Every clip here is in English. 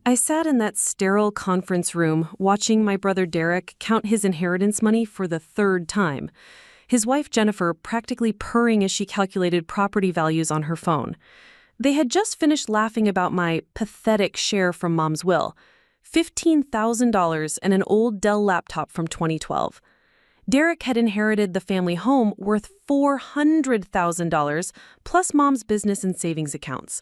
I sat in that sterile conference room watching my brother Derek count his inheritance money for the third time, his wife Jennifer practically purring as she calculated property values on her phone. They had just finished laughing about my pathetic share from Mom's will, $15,000 and an old Dell laptop from 2012. Derek had inherited the family home worth $400,000 plus Mom's business and savings accounts.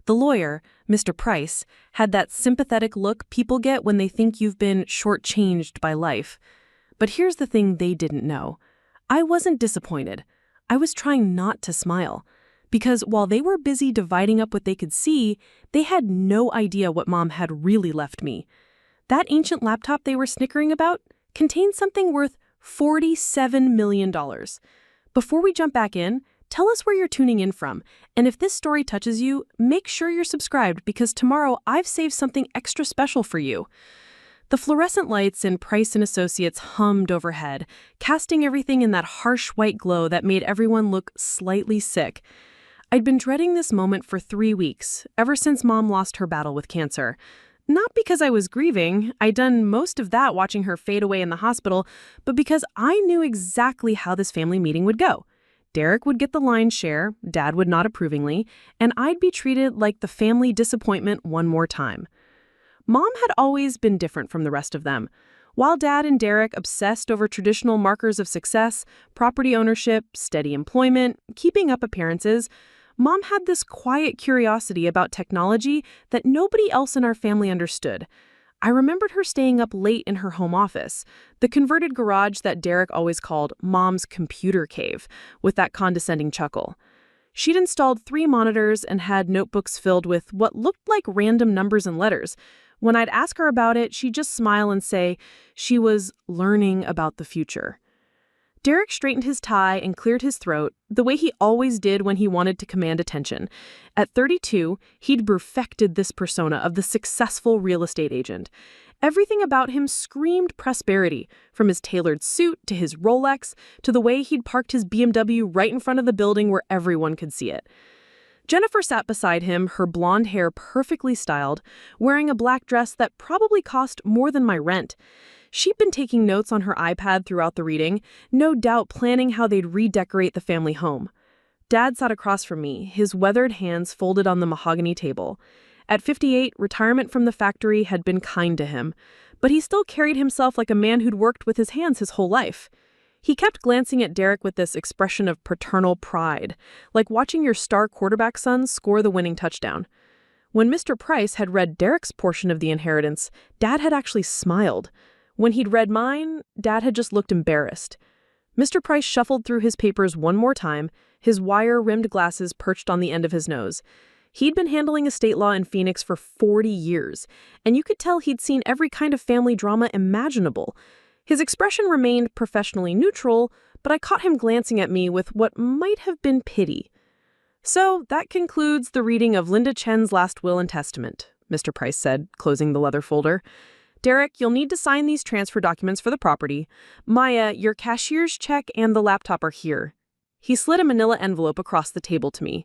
The lawyer, Mr. Price, had that sympathetic look people get when they think you've been shortchanged by life. But here's the thing they didn't know. I wasn't disappointed. I was trying not to smile. Because while they were busy dividing up what they could see, they had no idea what Mom had really left me. That ancient laptop they were snickering about contained something worth $47 million. Before we jump back in, tell us where you're tuning in from, and if this story touches you, make sure you're subscribed because tomorrow I've saved something extra special for you. The fluorescent lights in Price & Associates hummed overhead, casting everything in that harsh white glow that made everyone look slightly sick. I'd been dreading this moment for 3 weeks, ever since Mom lost her battle with cancer. Not because I was grieving, I'd done most of that watching her fade away in the hospital, but because I knew exactly how this family meeting would go. Derek would get the lion's share, Dad would nod approvingly, and I'd be treated like the family disappointment one more time. Mom had always been different from the rest of them. While Dad and Derek obsessed over traditional markers of success, property ownership, steady employment, keeping up appearances, Mom had this quiet curiosity about technology that nobody else in our family understood. I remembered her staying up late in her home office, the converted garage that Derek always called Mom's computer cave, with that condescending chuckle. She'd installed 3 monitors and had notebooks filled with what looked like random numbers and letters. When I'd ask her about it, she'd just smile and say she was learning about the future. Derek straightened his tie and cleared his throat, the way he always did when he wanted to command attention. At 32, he'd perfected this persona of the successful real estate agent. Everything about him screamed prosperity, from his tailored suit to his Rolex to the way he'd parked his BMW right in front of the building where everyone could see it. Jennifer sat beside him, her blonde hair perfectly styled, wearing a black dress that probably cost more than my rent. She'd been taking notes on her iPad throughout the reading, no doubt planning how they'd redecorate the family home. Dad sat across from me, his weathered hands folded on the mahogany table. At 58, retirement from the factory had been kind to him, but he still carried himself like a man who'd worked with his hands his whole life. He kept glancing at Derek with this expression of paternal pride, like watching your star quarterback son score the winning touchdown. When Mr. Price had read Derek's portion of the inheritance, Dad had actually smiled. When he'd read mine, Dad had just looked embarrassed. Mr. Price shuffled through his papers one more time, his wire-rimmed glasses perched on the end of his nose. He'd been handling estate law in Phoenix for 40 years, and you could tell he'd seen every kind of family drama imaginable. His expression remained professionally neutral, but I caught him glancing at me with what might have been pity. "So that concludes the reading of Linda Chen's last will and testament," Mr. Price said, closing the leather folder. "Derek, you'll need to sign these transfer documents for the property. Maya, your cashier's check and the laptop are here." He slid a manila envelope across the table to me.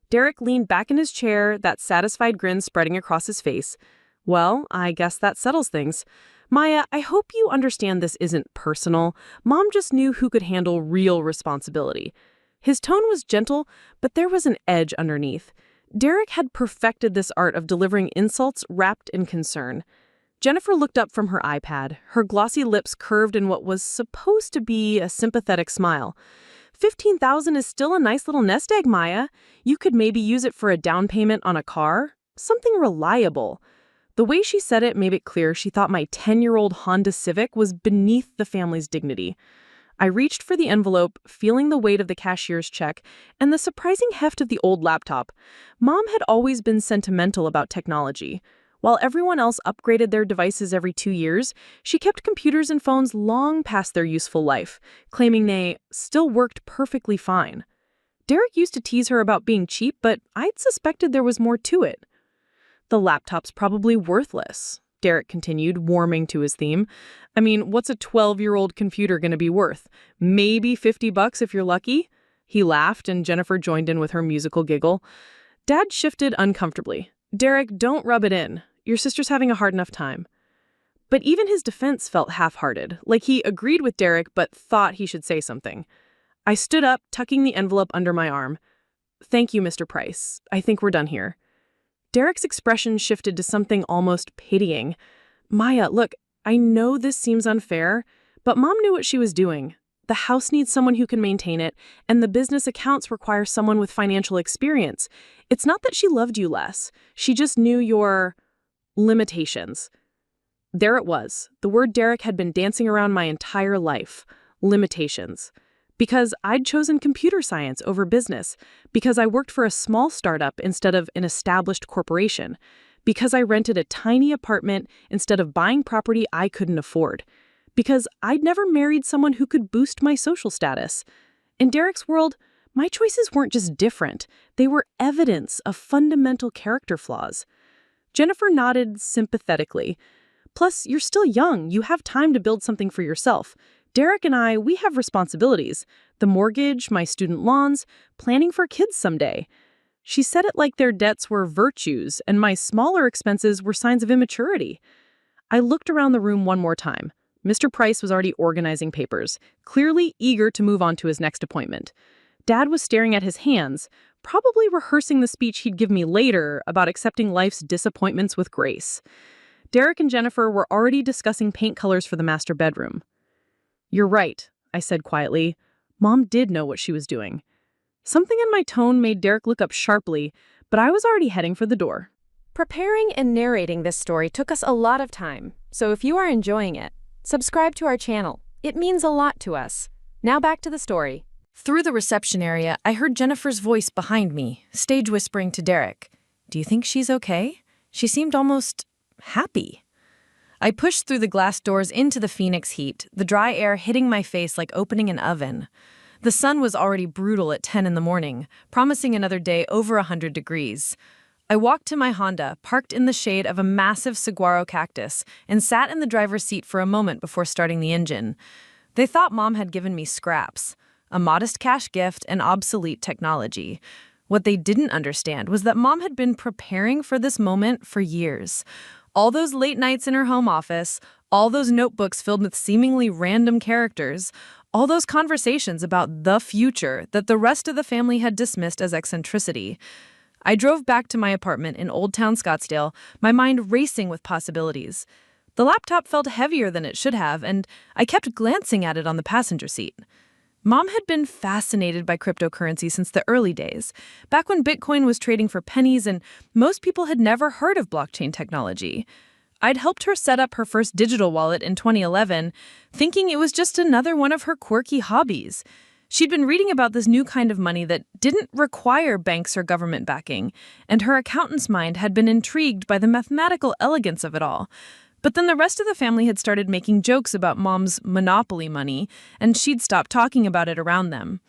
Derek leaned back in his chair, that satisfied grin spreading across his face. "Well, I guess that settles things. Maya, I hope you understand this isn't personal. Mom just knew who could handle real responsibility." His tone was gentle, but there was an edge underneath. Derek had perfected this art of delivering insults wrapped in concern. Jennifer looked up from her iPad, her glossy lips curved in what was supposed to be a sympathetic smile. $15,000 is still a nice little nest egg, Maya. You could maybe use it for a down payment on a car. Something reliable. The way she said it made it clear she thought my 10-year-old Honda Civic was beneath the family's dignity. I reached for the envelope, feeling the weight of the cashier's check and the surprising heft of the old laptop. Mom had always been sentimental about technology. While everyone else upgraded their devices every 2 years, she kept computers and phones long past their useful life, claiming they still worked perfectly fine. Derek used to tease her about being cheap, but I'd suspected there was more to it. "The laptop's probably worthless," Derek continued, warming to his theme. "I mean, what's a 12-year-old computer going to be worth? Maybe $50 if you're lucky?" He laughed, and Jennifer joined in with her musical giggle. Dad shifted uncomfortably. "Derek, don't rub it in. Your sister's having a hard enough time." But even his defense felt half-hearted, like he agreed with Derek but thought he should say something. I stood up, tucking the envelope under my arm. "Thank you, Mr. Price. I think we're done here." Derek's expression shifted to something almost pitying. "Maya, look, I know this seems unfair, but Mom knew what she was doing. The house needs someone who can maintain it, and the business accounts require someone with financial experience. It's not that she loved you less. She just knew your limitations." There it was. The word Derek had been dancing around my entire life. Limitations. Because I'd chosen computer science over business. Because I worked for a small startup instead of an established corporation. Because I rented a tiny apartment instead of buying property I couldn't afford. Because I'd never married someone who could boost my social status. In Derek's world, my choices weren't just different. They were evidence of fundamental character flaws. Jennifer nodded sympathetically. "Plus, you're still young. You have time to build something for yourself. Derek and I, we have responsibilities. The mortgage, my student loans, planning for kids someday." She said it like their debts were virtues, and my smaller expenses were signs of immaturity. I looked around the room one more time. Mr. Price was already organizing papers, clearly eager to move on to his next appointment. Dad was staring at his hands, probably rehearsing the speech he'd give me later about accepting life's disappointments with grace. Derek and Jennifer were already discussing paint colors for the master bedroom. "You're right," I said quietly. Mom did know what she was doing. Something in my tone made Derek look up sharply, but I was already heading for the door. Preparing and narrating this story took us a lot of time, so if you are enjoying it, subscribe to our channel. It means a lot to us. Now back to the story. Through the reception area, I heard Jennifer's voice behind me, stage whispering to Derek. "Do you think she's okay?" She seemed almost happy. I pushed through the glass doors into the Phoenix heat, the dry air hitting my face like opening an oven. The sun was already brutal at 10 in the morning, promising another day over 100 degrees. I walked to my Honda, parked in the shade of a massive saguaro cactus, and sat in the driver's seat for a moment before starting the engine. They thought Mom had given me scraps, a modest cash gift and obsolete technology. What they didn't understand was that Mom had been preparing for this moment for years. All those late nights in her home office, all those notebooks filled with seemingly random characters, all those conversations about the future that the rest of the family had dismissed as eccentricity. I drove back to my apartment in Old Town Scottsdale, my mind racing with possibilities. The laptop felt heavier than it should have, and I kept glancing at it on the passenger seat. Mom had been fascinated by cryptocurrency since the early days, back when Bitcoin was trading for pennies and most people had never heard of blockchain technology. I'd helped her set up her first digital wallet in 2011, thinking it was just another one of her quirky hobbies. She'd been reading about this new kind of money that didn't require banks or government backing, and her accountant's mind had been intrigued by the mathematical elegance of it all. But then the rest of the family had started making jokes about Mom's monopoly money, and she'd stopped talking about it around them.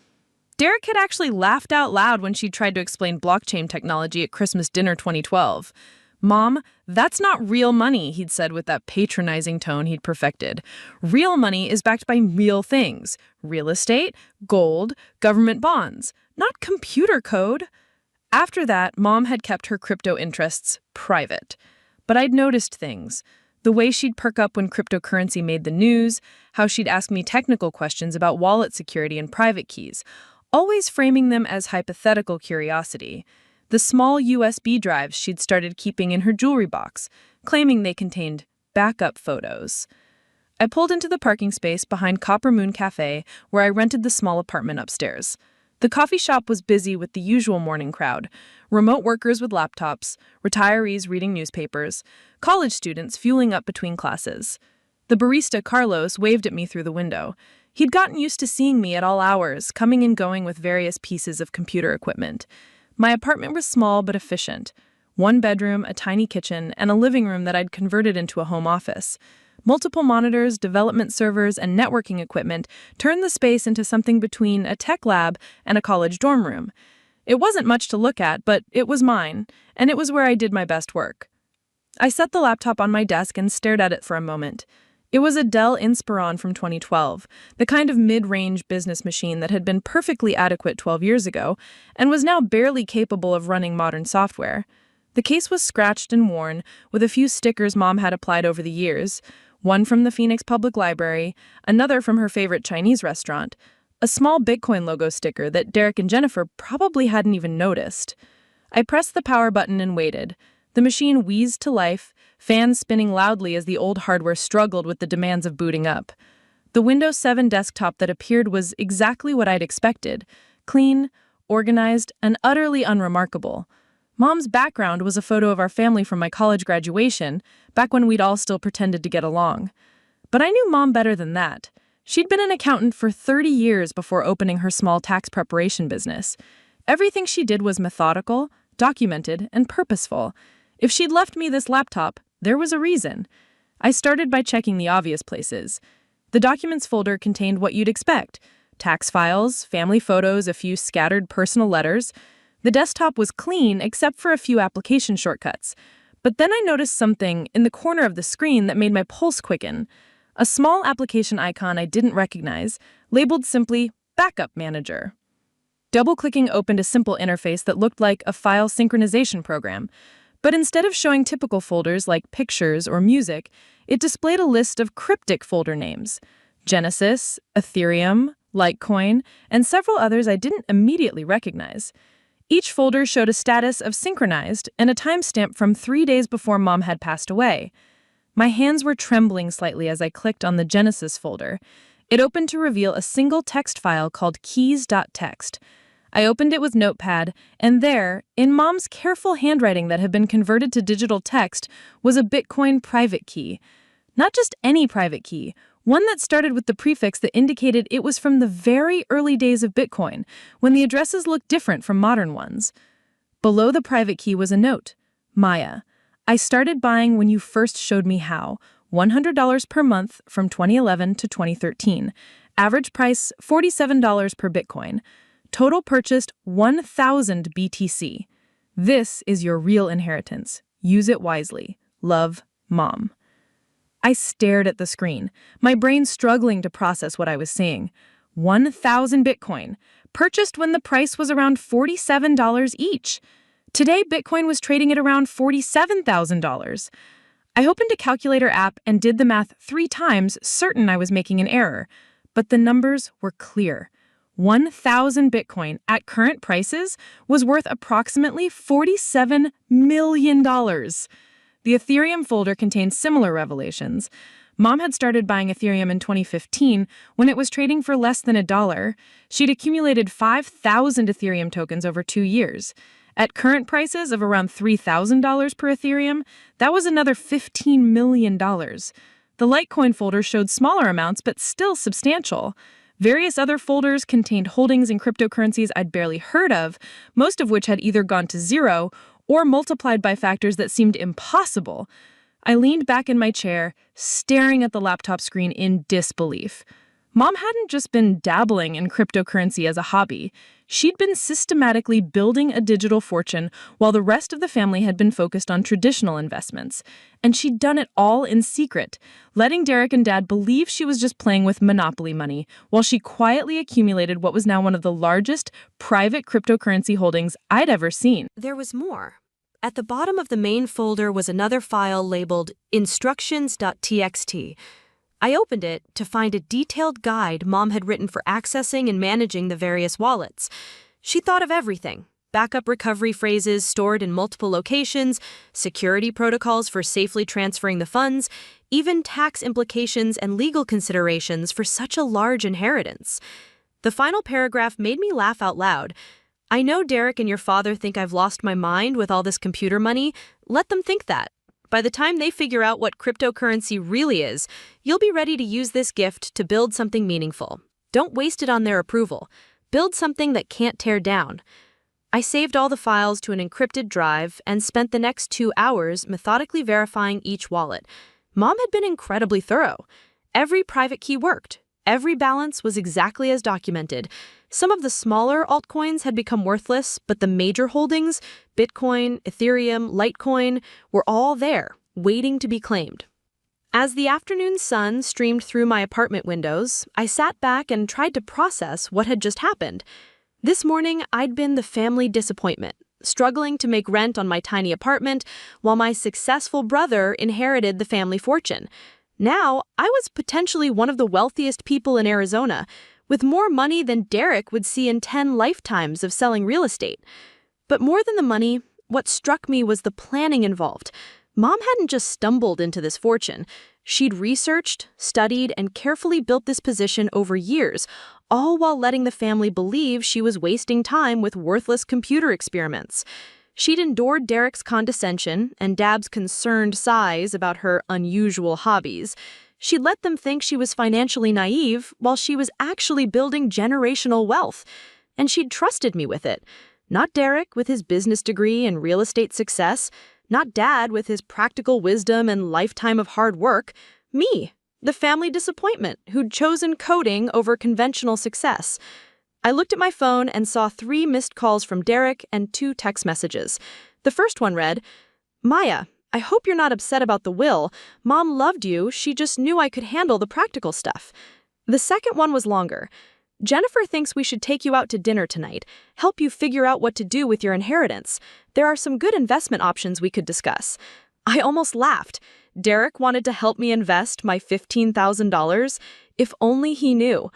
Derek had actually laughed out loud when she tried to explain blockchain technology at Christmas dinner 2012. "Mom, that's not real money," he'd said with that patronizing tone he'd perfected. "Real money is backed by real things. Real estate, gold, government bonds, not computer code." After that, Mom had kept her crypto interests private. But I'd noticed things. The way she'd perk up when cryptocurrency made the news, how she'd ask me technical questions about wallet security and private keys, always framing them as hypothetical curiosity. The small USB drives she'd started keeping in her jewelry box, claiming they contained backup photos. I pulled into the parking space behind Copper Moon Cafe, where I rented the small apartment upstairs. The coffee shop was busy with the usual morning crowd, remote workers with laptops, retirees reading newspapers, college students fueling up between classes. The barista, Carlos, waved at me through the window. He'd gotten used to seeing me at all hours, coming and going with various pieces of computer equipment. My apartment was small but efficient. One bedroom, a tiny kitchen, and a living room that I'd converted into a home office. Multiple monitors, development servers, and networking equipment turned the space into something between a tech lab and a college dorm room. It wasn't much to look at, but it was mine, and it was where I did my best work. I set the laptop on my desk and stared at it for a moment. It was a Dell Inspiron from 2012, the kind of mid-range business machine that had been perfectly adequate 12 years ago and was now barely capable of running modern software. The case was scratched and worn, with a few stickers Mom had applied over the years, one from the Phoenix Public Library, another from her favorite Chinese restaurant, a small Bitcoin logo sticker that Derek and Jennifer probably hadn't even noticed. I pressed the power button and waited. The machine wheezed to life, fans spinning loudly as the old hardware struggled with the demands of booting up. The Windows 7 desktop that appeared was exactly what I'd expected: clean, organized, and utterly unremarkable. Mom's background was a photo of our family from my college graduation, back when we'd all still pretended to get along. But I knew Mom better than that. She'd been an accountant for 30 years before opening her small tax preparation business. Everything she did was methodical, documented, and purposeful. If she'd left me this laptop, there was a reason. I started by checking the obvious places. The documents folder contained what you'd expect: tax files, family photos, a few scattered personal letters. The desktop was clean except for a few application shortcuts. But then I noticed something in the corner of the screen that made my pulse quicken. A small application icon I didn't recognize, labeled simply Backup Manager. Double-clicking opened a simple interface that looked like a file synchronization program. But instead of showing typical folders like pictures or music, it displayed a list of cryptic folder names: Genesis, Ethereum, Litecoin, and several others I didn't immediately recognize. Each folder showed a status of synchronized and a timestamp from 3 days before Mom had passed away. My hands were trembling slightly as I clicked on the Genesis folder. It opened to reveal a single text file called keys.txt. I opened it with Notepad, and there, in Mom's careful handwriting that had been converted to digital text, was a Bitcoin private key. Not just any private key, one that started with the prefix that indicated it was from the very early days of Bitcoin, when the addresses looked different from modern ones. Below the private key was a note: Maya, I started buying when you first showed me how. $100 per month from 2011 to 2013. Average price $47 per Bitcoin. Total purchased 1,000 BTC. This is your real inheritance. Use it wisely. Love, Mom. I stared at the screen, my brain struggling to process what I was seeing. 1,000 Bitcoin, purchased when the price was around $47 each. Today, Bitcoin was trading at around $47,000. I opened a calculator app and did the math 3 times, certain I was making an error. But the numbers were clear. 1,000 Bitcoin at current prices was worth approximately $47 million. The Ethereum folder contained similar revelations. Mom had started buying Ethereum in 2015 when it was trading for less than $1. She'd accumulated 5,000 Ethereum tokens over 2 years. At current prices of around $3,000 per Ethereum, that was another $15 million. The Litecoin folder showed smaller amounts, but still substantial. Various other folders contained holdings in cryptocurrencies I'd barely heard of, most of which had either gone to zero or multiplied by factors that seemed impossible. I leaned back in my chair, staring at the laptop screen in disbelief. Mom hadn't just been dabbling in cryptocurrency as a hobby. She'd been systematically building a digital fortune while the rest of the family had been focused on traditional investments. And she'd done it all in secret, letting Derek and Dad believe she was just playing with monopoly money, while she quietly accumulated what was now one of the largest private cryptocurrency holdings I'd ever seen. There was more. At the bottom of the main folder was another file labeled instructions.txt. I opened it to find a detailed guide Mom had written for accessing and managing the various wallets. She thought of everything: backup recovery phrases stored in multiple locations, security protocols for safely transferring the funds, even tax implications and legal considerations for such a large inheritance. The final paragraph made me laugh out loud. I know Derek and your father think I've lost my mind with all this computer money. Let them think that. By the time they figure out what cryptocurrency really is, you'll be ready to use this gift to build something meaningful. Don't waste it on their approval. Build something that can't tear down. I saved all the files to an encrypted drive and spent the next 2 hours methodically verifying each wallet. Mom had been incredibly thorough. Every private key worked. Every balance was exactly as documented. Some of the smaller altcoins had become worthless, but the major holdings, Bitcoin, Ethereum, Litecoin, were all there, waiting to be claimed. As the afternoon sun streamed through my apartment windows, I sat back and tried to process what had just happened. This morning, I'd been the family disappointment, struggling to make rent on my tiny apartment, while my successful brother inherited the family fortune. Now, I was potentially one of the wealthiest people in Arizona, with more money than Derek would see in 10 lifetimes of selling real estate. But more than the money, what struck me was the planning involved. Mom hadn't just stumbled into this fortune. She'd researched, studied, and carefully built this position over years, all while letting the family believe she was wasting time with worthless computer experiments. She'd endured Derek's condescension and Dab's concerned sighs about her unusual hobbies. She'd let them think she was financially naive while she was actually building generational wealth. And she'd trusted me with it. Not Derek with his business degree and real estate success, not Dad with his practical wisdom and lifetime of hard work. Me, the family disappointment who'd chosen coding over conventional success. I looked at my phone and saw 3 missed calls from Derek and 2 text messages. The first one read, "Maya, I hope you're not upset about the will. Mom loved you, she just knew I could handle the practical stuff." The second one was longer. "Jennifer thinks we should take you out to dinner tonight, help you figure out what to do with your inheritance. There are some good investment options we could discuss." I almost laughed. Derek wanted to help me invest my $15,000. If only he knew.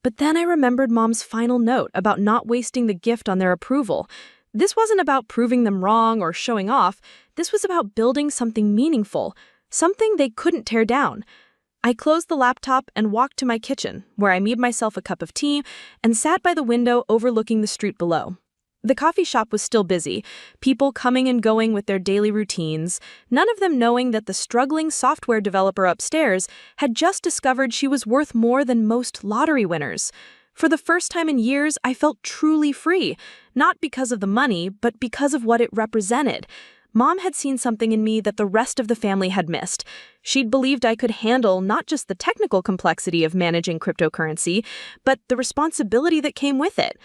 But then I remembered Mom's final note about not wasting the gift on their approval. This wasn't about proving them wrong or showing off. This was about building something meaningful, something they couldn't tear down. I closed the laptop and walked to my kitchen, where I made myself a cup of tea and sat by the window overlooking the street below. The coffee shop was still busy, people coming and going with their daily routines, none of them knowing that the struggling software developer upstairs had just discovered she was worth more than most lottery winners. For the first time in years, I felt truly free, not because of the money, but because of what it represented. Mom had seen something in me that the rest of the family had missed. She'd believed I could handle not just the technical complexity of managing cryptocurrency, but the responsibility that came with it.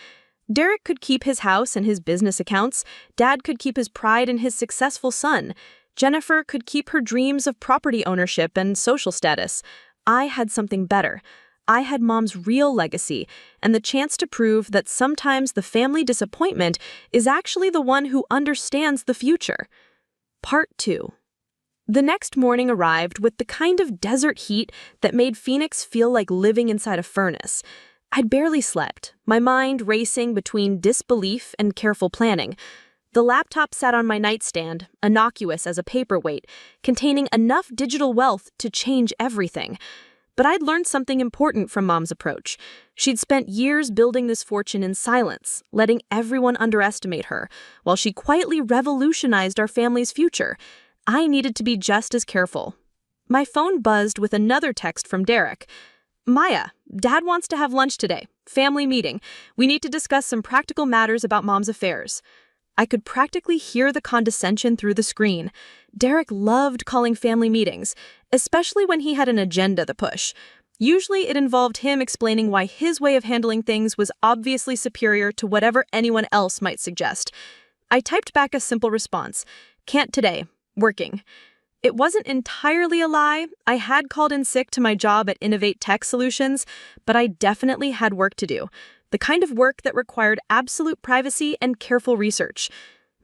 Derek could keep his house and his business accounts. Dad could keep his pride in his successful son. Jennifer could keep her dreams of property ownership and social status. I had something better. I had Mom's real legacy and the chance to prove that sometimes the family disappointment is actually the one who understands the future. Part 2. The next morning arrived with the kind of desert heat that made Phoenix feel like living inside a furnace. I'd barely slept, my mind racing between disbelief and careful planning. The laptop sat on my nightstand, innocuous as a paperweight, containing enough digital wealth to change everything. But I'd learned something important from Mom's approach. She'd spent years building this fortune in silence, letting everyone underestimate her, while she quietly revolutionized our family's future. I needed to be just as careful. My phone buzzed with another text from Derek. "Maya, Dad wants to have lunch today. Family meeting. We need to discuss some practical matters about Mom's affairs." I could practically hear the condescension through the screen. Derek loved calling family meetings, especially when he had an agenda to push. Usually it involved him explaining why his way of handling things was obviously superior to whatever anyone else might suggest. I typed back a simple response. "Can't today. Working." It wasn't entirely a lie. I had called in sick to my job at Innovate Tech Solutions, but I definitely had work to do. The kind of work that required absolute privacy and careful research.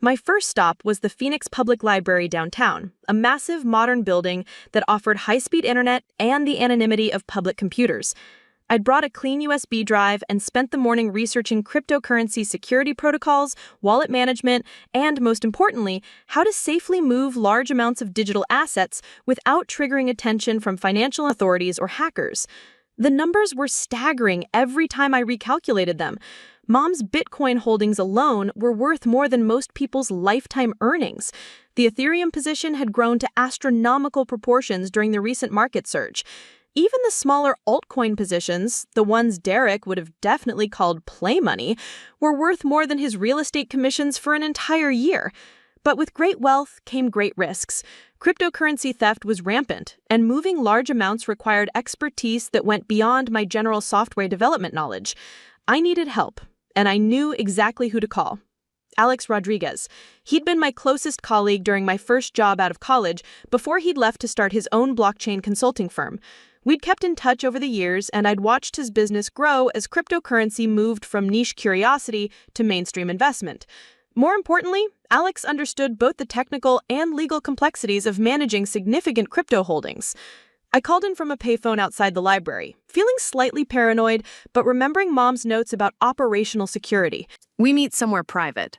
My first stop was the Phoenix Public Library downtown, a massive modern building that offered high-speed internet and the anonymity of public computers. I'd brought a clean USB drive and spent the morning researching cryptocurrency security protocols, wallet management, and most importantly, how to safely move large amounts of digital assets without triggering attention from financial authorities or hackers. The numbers were staggering every time I recalculated them. Mom's Bitcoin holdings alone were worth more than most people's lifetime earnings. The Ethereum position had grown to astronomical proportions during the recent market surge. Even the smaller altcoin positions, the ones Derek would have definitely called play money, were worth more than his real estate commissions for an entire year. But with great wealth came great risks. Cryptocurrency theft was rampant, and moving large amounts required expertise that went beyond my general software development knowledge. I needed help, and I knew exactly who to call. Alex Rodriguez. He'd been my closest colleague during my first job out of college before he'd left to start his own blockchain consulting firm. We'd kept in touch over the years, and I'd watched his business grow as cryptocurrency moved from niche curiosity to mainstream investment. More importantly, Alex understood both the technical and legal complexities of managing significant crypto holdings. I called in from a payphone outside the library, feeling slightly paranoid, but remembering Mom's notes about operational security. We meet somewhere private.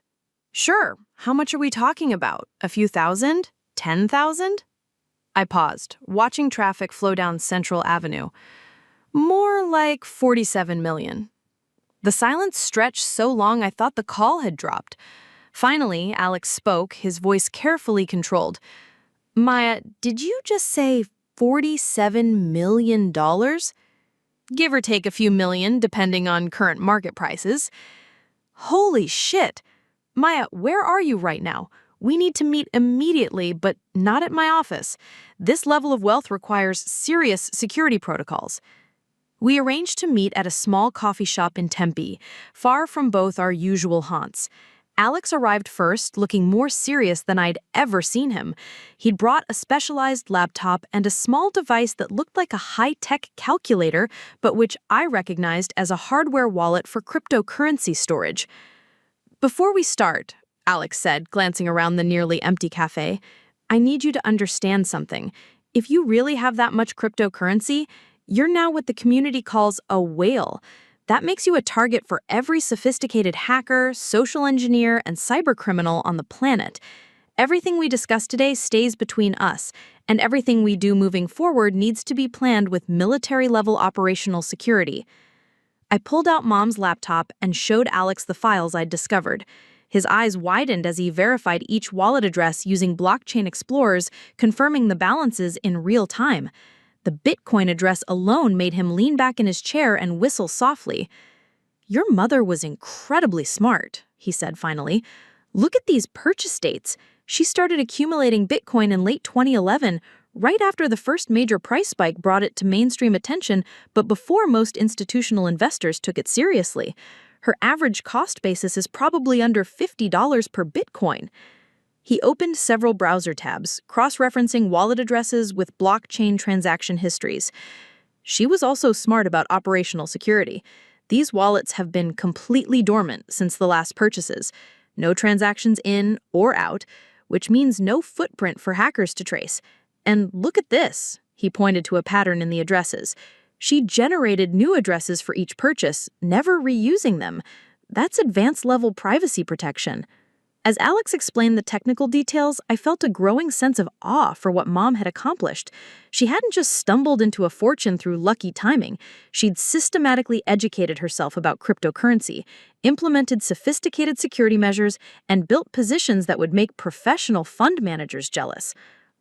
Sure, how much are we talking about? A few thousand? 10,000? I paused, watching traffic flow down Central Avenue. More like 47 million. The silence stretched so long I thought the call had dropped. Finally, Alex spoke, his voice carefully controlled. Maya, did you just say $47 million? Give or take a few million, depending on current market prices. Holy shit! Maya, where are you right now? We need to meet immediately, but not at my office. This level of wealth requires serious security protocols. We arranged to meet at a small coffee shop in Tempe, far from both our usual haunts. Alex arrived first, looking more serious than I'd ever seen him. He'd brought a specialized laptop and a small device that looked like a high-tech calculator, but which I recognized as a hardware wallet for cryptocurrency storage. Before we start, Alex said, glancing around the nearly empty cafe, I need you to understand something. If you really have that much cryptocurrency, you're now what the community calls a whale. That makes you a target for every sophisticated hacker, social engineer, and cybercriminal on the planet. Everything we discuss today stays between us, and everything we do moving forward needs to be planned with military-level operational security. I pulled out Mom's laptop and showed Alex the files I'd discovered. His eyes widened as he verified each wallet address using blockchain explorers, confirming the balances in real time. The Bitcoin address alone made him lean back in his chair and whistle softly. Your mother was incredibly smart, he said finally. Look at these purchase dates. She started accumulating Bitcoin in late 2011, right after the first major price spike brought it to mainstream attention, but before most institutional investors took it seriously. Her average cost basis is probably under $50 per Bitcoin. He opened several browser tabs, cross-referencing wallet addresses with blockchain transaction histories. She was also smart about operational security. These wallets have been completely dormant since the last purchases. No transactions in or out, which means no footprint for hackers to trace. And look at this, he pointed to a pattern in the addresses. She generated new addresses for each purchase, never reusing them. That's advanced-level privacy protection. As Alex explained the technical details, I felt a growing sense of awe for what Mom had accomplished. She hadn't just stumbled into a fortune through lucky timing. She'd systematically educated herself about cryptocurrency, implemented sophisticated security measures, and built positions that would make professional fund managers jealous,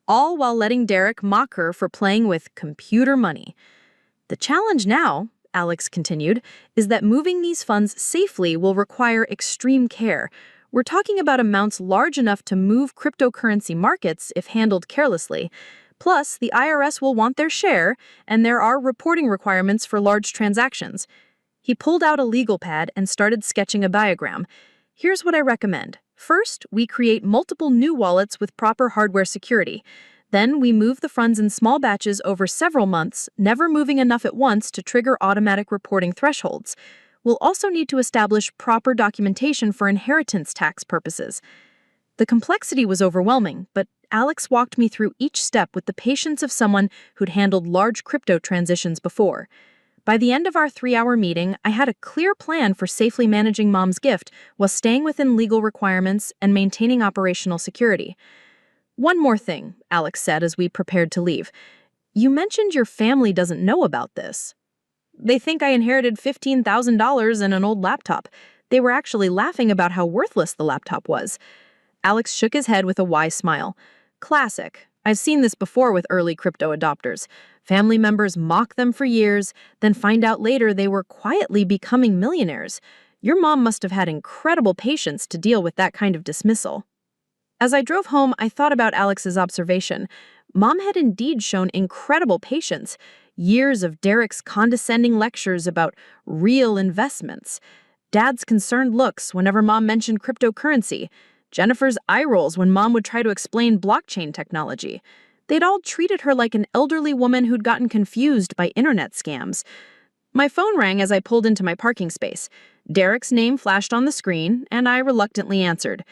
all while letting Derek mock her for playing with computer money. The challenge now, Alex continued, is that moving these funds safely will require extreme care. We're talking about amounts large enough to move cryptocurrency markets if handled carelessly. Plus, the IRS will want their share, and there are reporting requirements for large transactions. He pulled out a legal pad and started sketching a diagram. Here's what I recommend. First, we create multiple new wallets with proper hardware security. Then we move the funds in small batches over several months, never moving enough at once to trigger automatic reporting thresholds. We'll also need to establish proper documentation for inheritance tax purposes. The complexity was overwhelming, but Alex walked me through each step with the patience of someone who'd handled large crypto transitions before. By the end of our 3-hour meeting, I had a clear plan for safely managing Mom's gift while staying within legal requirements and maintaining operational security. One more thing, Alex said as we prepared to leave. You mentioned your family doesn't know about this. They think I inherited $15,000 and an old laptop. They were actually laughing about how worthless the laptop was. Alex shook his head with a wise smile. Classic. I've seen this before with early crypto adopters. Family members mock them for years, then find out later they were quietly becoming millionaires. Your mom must have had incredible patience to deal with that kind of dismissal. As I drove home, I thought about Alex's observation. Mom had indeed shown incredible patience. Years of Derek's condescending lectures about real investments. Dad's concerned looks whenever Mom mentioned cryptocurrency. Jennifer's eye rolls when Mom would try to explain blockchain technology. They'd all treated her like an elderly woman who'd gotten confused by internet scams. My phone rang as I pulled into my parking space. Derek's name flashed on the screen, and I reluctantly answered.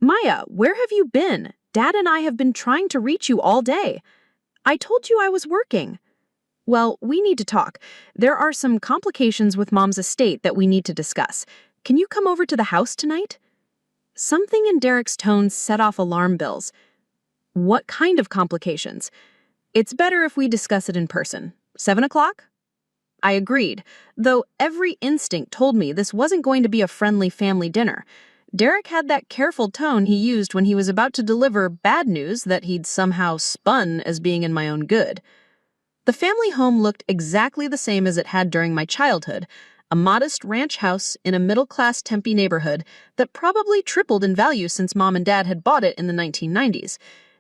Maya, where have you been? Dad and I have been trying to reach you all day. I told you I was working. Well, we need to talk. There are some complications with Mom's estate that we need to discuss. Can you come over to the house tonight? Something in Derek's tone set off alarm bells. What kind of complications? It's better if we discuss it in person. 7 o'clock? I agreed, though every instinct told me this wasn't going to be a friendly family dinner. Derek had that careful tone he used when he was about to deliver bad news that he'd somehow spun as being in my own good. The family home looked exactly the same as it had during my childhood, a modest ranch house in a middle-class Tempe neighborhood that probably tripled in value since Mom and Dad had bought it in the 1990s.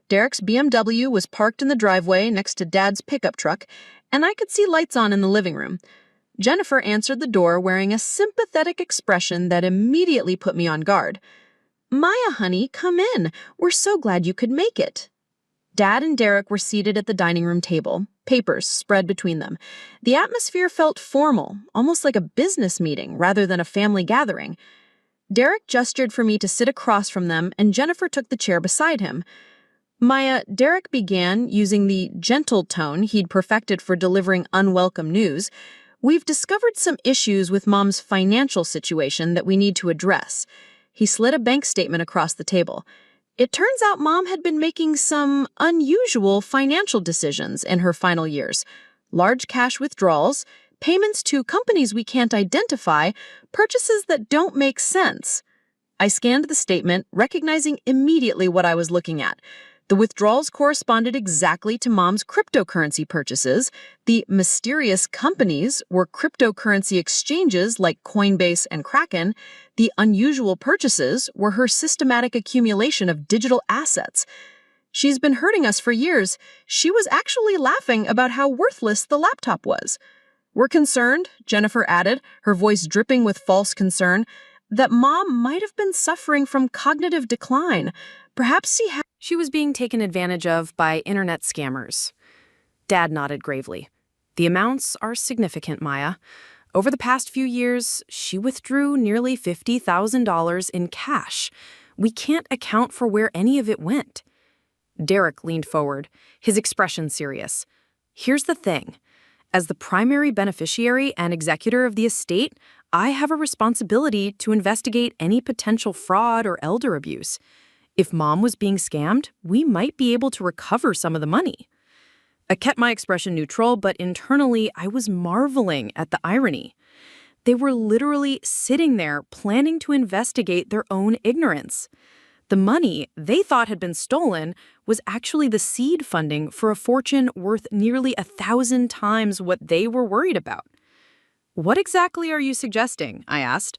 Derek's BMW was parked in the driveway next to Dad's pickup truck, and I could see lights on in the living room. Jennifer answered the door wearing a sympathetic expression that immediately put me on guard. Maya, honey, come in. We're so glad you could make it. Dad and Derek were seated at the dining room table, papers spread between them. The atmosphere felt formal, almost like a business meeting rather than a family gathering. Derek gestured for me to sit across from them, and Jennifer took the chair beside him. Maya, Derek began using the gentle tone he'd perfected for delivering unwelcome news. We've discovered some issues with Mom's financial situation that we need to address. He slid a bank statement across the table. It turns out Mom had been making some unusual financial decisions in her final years. Large cash withdrawals, payments to companies we can't identify, purchases that don't make sense. I scanned the statement, recognizing immediately what I was looking at. The withdrawals corresponded exactly to Mom's cryptocurrency purchases. The mysterious companies were cryptocurrency exchanges like Coinbase and Kraken. The unusual purchases were her systematic accumulation of digital assets. She's been hurting us for years. She was actually laughing about how worthless the laptop was. We're concerned, Jennifer added, her voice dripping with false concern, that Mom might have been suffering from cognitive decline. Perhaps She was being taken advantage of by internet scammers. Dad nodded gravely. The amounts are significant, Maya. Over the past few years, she withdrew nearly $50,000 in cash. We can't account for where any of it went. Derek leaned forward, his expression serious. Here's the thing. As the primary beneficiary and executor of the estate, I have a responsibility to investigate any potential fraud or elder abuse. If Mom was being scammed, we might be able to recover some of the money. I kept my expression neutral, but internally I was marveling at the irony. They were literally sitting there planning to investigate their own ignorance. The money they thought had been stolen was actually the seed funding for a fortune worth nearly 1,000 times what they were worried about. What exactly are you suggesting? I asked.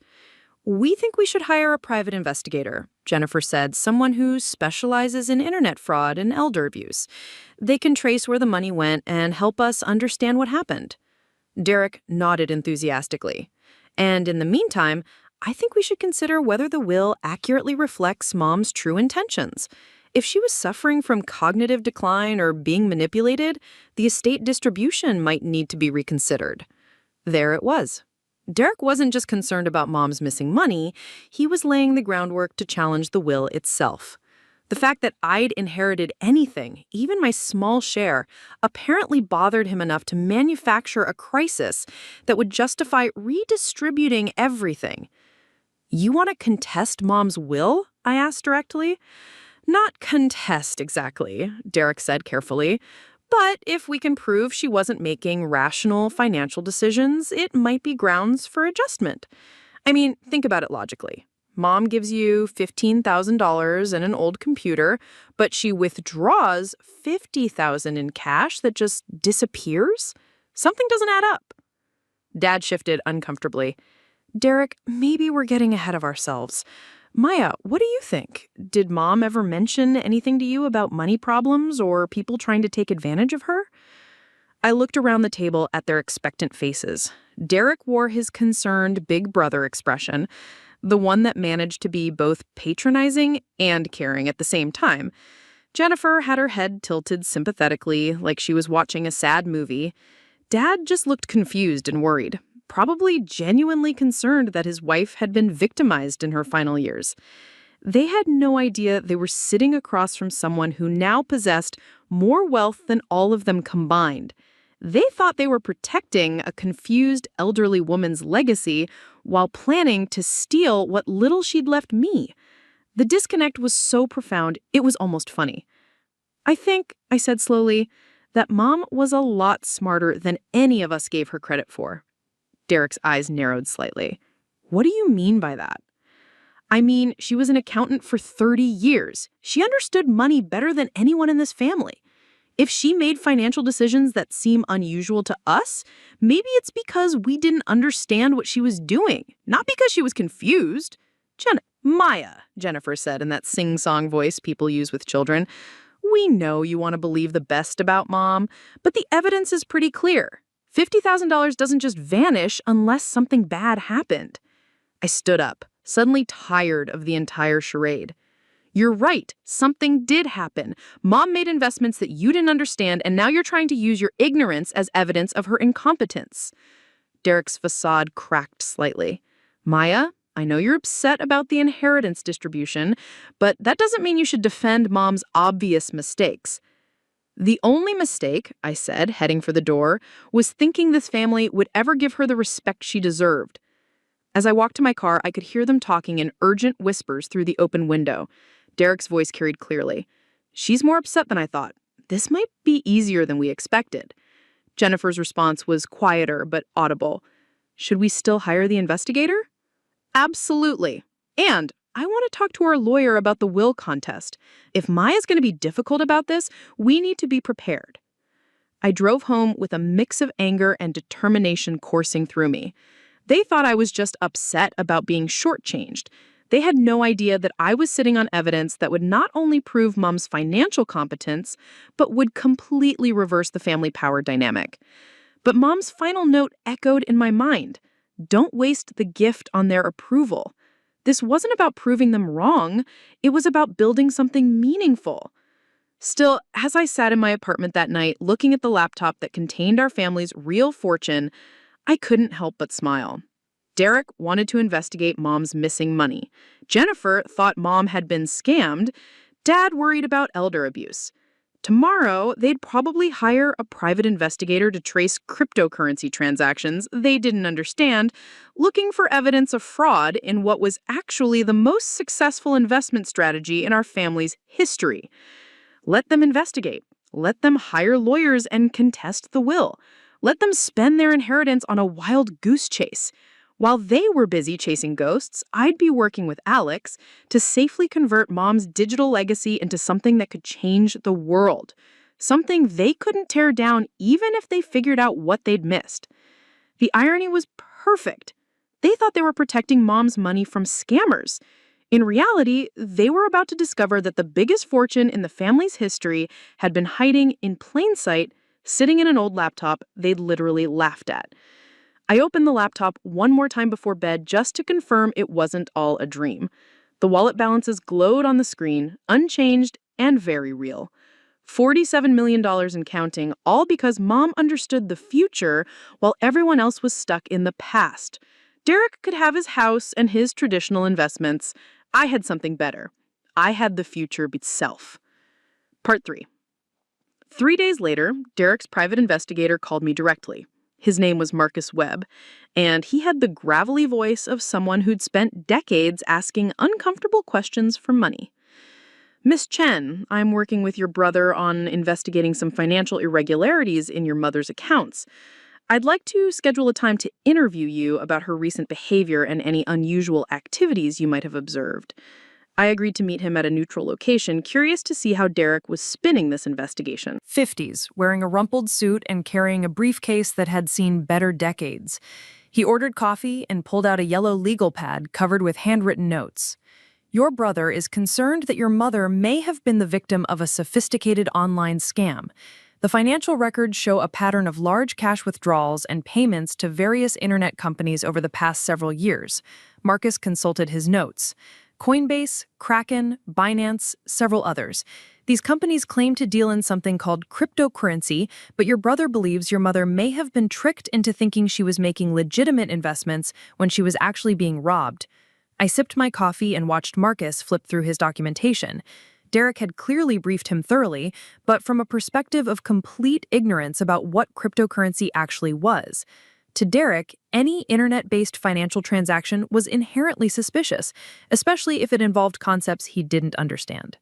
We think we should hire a private investigator, Jennifer said, someone who specializes in internet fraud and elder abuse. They can trace where the money went and help us understand what happened. Derek nodded enthusiastically. And in the meantime, I think we should consider whether the will accurately reflects Mom's true intentions. If she was suffering from cognitive decline or being manipulated, the estate distribution might need to be reconsidered. There it was. Derek wasn't just concerned about Mom's missing money, he was laying the groundwork to challenge the will itself. The fact that I'd inherited anything, even my small share, apparently bothered him enough to manufacture a crisis that would justify redistributing everything. You want to contest Mom's will? I asked directly. Not contest exactly, Derek said carefully. But if we can prove she wasn't making rational financial decisions, it might be grounds for adjustment. I mean, think about it logically. Mom gives you $15,000 and an old computer, but she withdraws $50,000 in cash that just disappears? Something doesn't add up. Dad shifted uncomfortably. Derek, maybe we're getting ahead of ourselves. Maya, what do you think? Did Mom ever mention anything to you about money problems or people trying to take advantage of her? I looked around the table at their expectant faces. Derek wore his concerned big brother expression, the one that managed to be both patronizing and caring at the same time. Jennifer had her head tilted sympathetically, like she was watching a sad movie. Dad just looked confused and worried. probably genuinely concerned that his wife had been victimized in her final years. They had no idea they were sitting across from someone who now possessed more wealth than all of them combined. They thought they were protecting a confused elderly woman's legacy while planning to steal what little she'd left me. The disconnect was so profound, it was almost funny. I think, I said slowly, that Mom was a lot smarter than any of us gave her credit for. Derek's eyes narrowed slightly. What do you mean by that? I mean, she was an accountant for 30 years. She understood money better than anyone in this family. If she made financial decisions that seem unusual to us, maybe it's because we didn't understand what she was doing, not because she was confused. Maya, Jennifer said in that sing-song voice people use with children. We know you want to believe the best about Mom, but the evidence is pretty clear. $50,000 doesn't just vanish unless something bad happened. I stood up, suddenly tired of the entire charade. You're right, something did happen. Mom made investments that you didn't understand, and now you're trying to use your ignorance as evidence of her incompetence. Derek's facade cracked slightly. Maya, I know you're upset about the inheritance distribution, but that doesn't mean you should defend Mom's obvious mistakes. The only mistake, I said, heading for the door, was thinking this family would ever give her the respect she deserved. As I walked to my car, I could hear them talking in urgent whispers through the open window. Derek's voice carried clearly. She's more upset than I thought. This might be easier than we expected. Jennifer's response was quieter but audible. Should we still hire the investigator? Absolutely. And I want to talk to our lawyer about the will contest. If Maya's going to be difficult about this, we need to be prepared. I drove home with a mix of anger and determination coursing through me. They thought I was just upset about being shortchanged. They had no idea that I was sitting on evidence that would not only prove Mom's financial competence, but would completely reverse the family power dynamic. But Mom's final note echoed in my mind. Don't waste the gift on their approval. This wasn't about proving them wrong. It was about building something meaningful. Still, as I sat in my apartment that night, looking at the laptop that contained our family's real fortune, I couldn't help but smile. Derek wanted to investigate Mom's missing money. Jennifer thought Mom had been scammed. Dad worried about elder abuse. Tomorrow, they'd probably hire a private investigator to trace cryptocurrency transactions they didn't understand, looking for evidence of fraud in what was actually the most successful investment strategy in our family's history. Let them investigate. Let them hire lawyers and contest the will. Let them spend their inheritance on a wild goose chase. While they were busy chasing ghosts, I'd be working with Alex to safely convert Mom's digital legacy into something that could change the world. Something they couldn't tear down even if they figured out what they'd missed. The irony was perfect. They thought they were protecting Mom's money from scammers. In reality, they were about to discover that the biggest fortune in the family's history had been hiding in plain sight, sitting in an old laptop they'd literally laughed at. I opened the laptop one more time before bed just to confirm it wasn't all a dream. The wallet balances glowed on the screen, unchanged and very real. $47 million and counting, all because Mom understood the future while everyone else was stuck in the past. Derek could have his house and his traditional investments. I had something better. I had the future itself. Part 3. 3 days later, Derek's private investigator called me directly. His name was Marcus Webb, and he had the gravelly voice of someone who'd spent decades asking uncomfortable questions for money. Miss Chen, I'm working with your brother on investigating some financial irregularities in your mother's accounts. I'd like to schedule a time to interview you about her recent behavior and any unusual activities you might have observed. I agreed to meet him at a neutral location, curious to see how Derek was spinning this investigation. 50s, wearing a rumpled suit and carrying a briefcase that had seen better decades. He ordered coffee and pulled out a yellow legal pad covered with handwritten notes. Your brother is concerned that your mother may have been the victim of a sophisticated online scam. The financial records show a pattern of large cash withdrawals and payments to various internet companies over the past several years. Marcus consulted his notes. Coinbase, Kraken, Binance, several others. These companies claim to deal in something called cryptocurrency, but your brother believes your mother may have been tricked into thinking she was making legitimate investments when she was actually being robbed. I sipped my coffee and watched Marcus flip through his documentation. Derek had clearly briefed him thoroughly, but from a perspective of complete ignorance about what cryptocurrency actually was. To Derek, any internet-based financial transaction was inherently suspicious, especially if it involved concepts he didn't understand.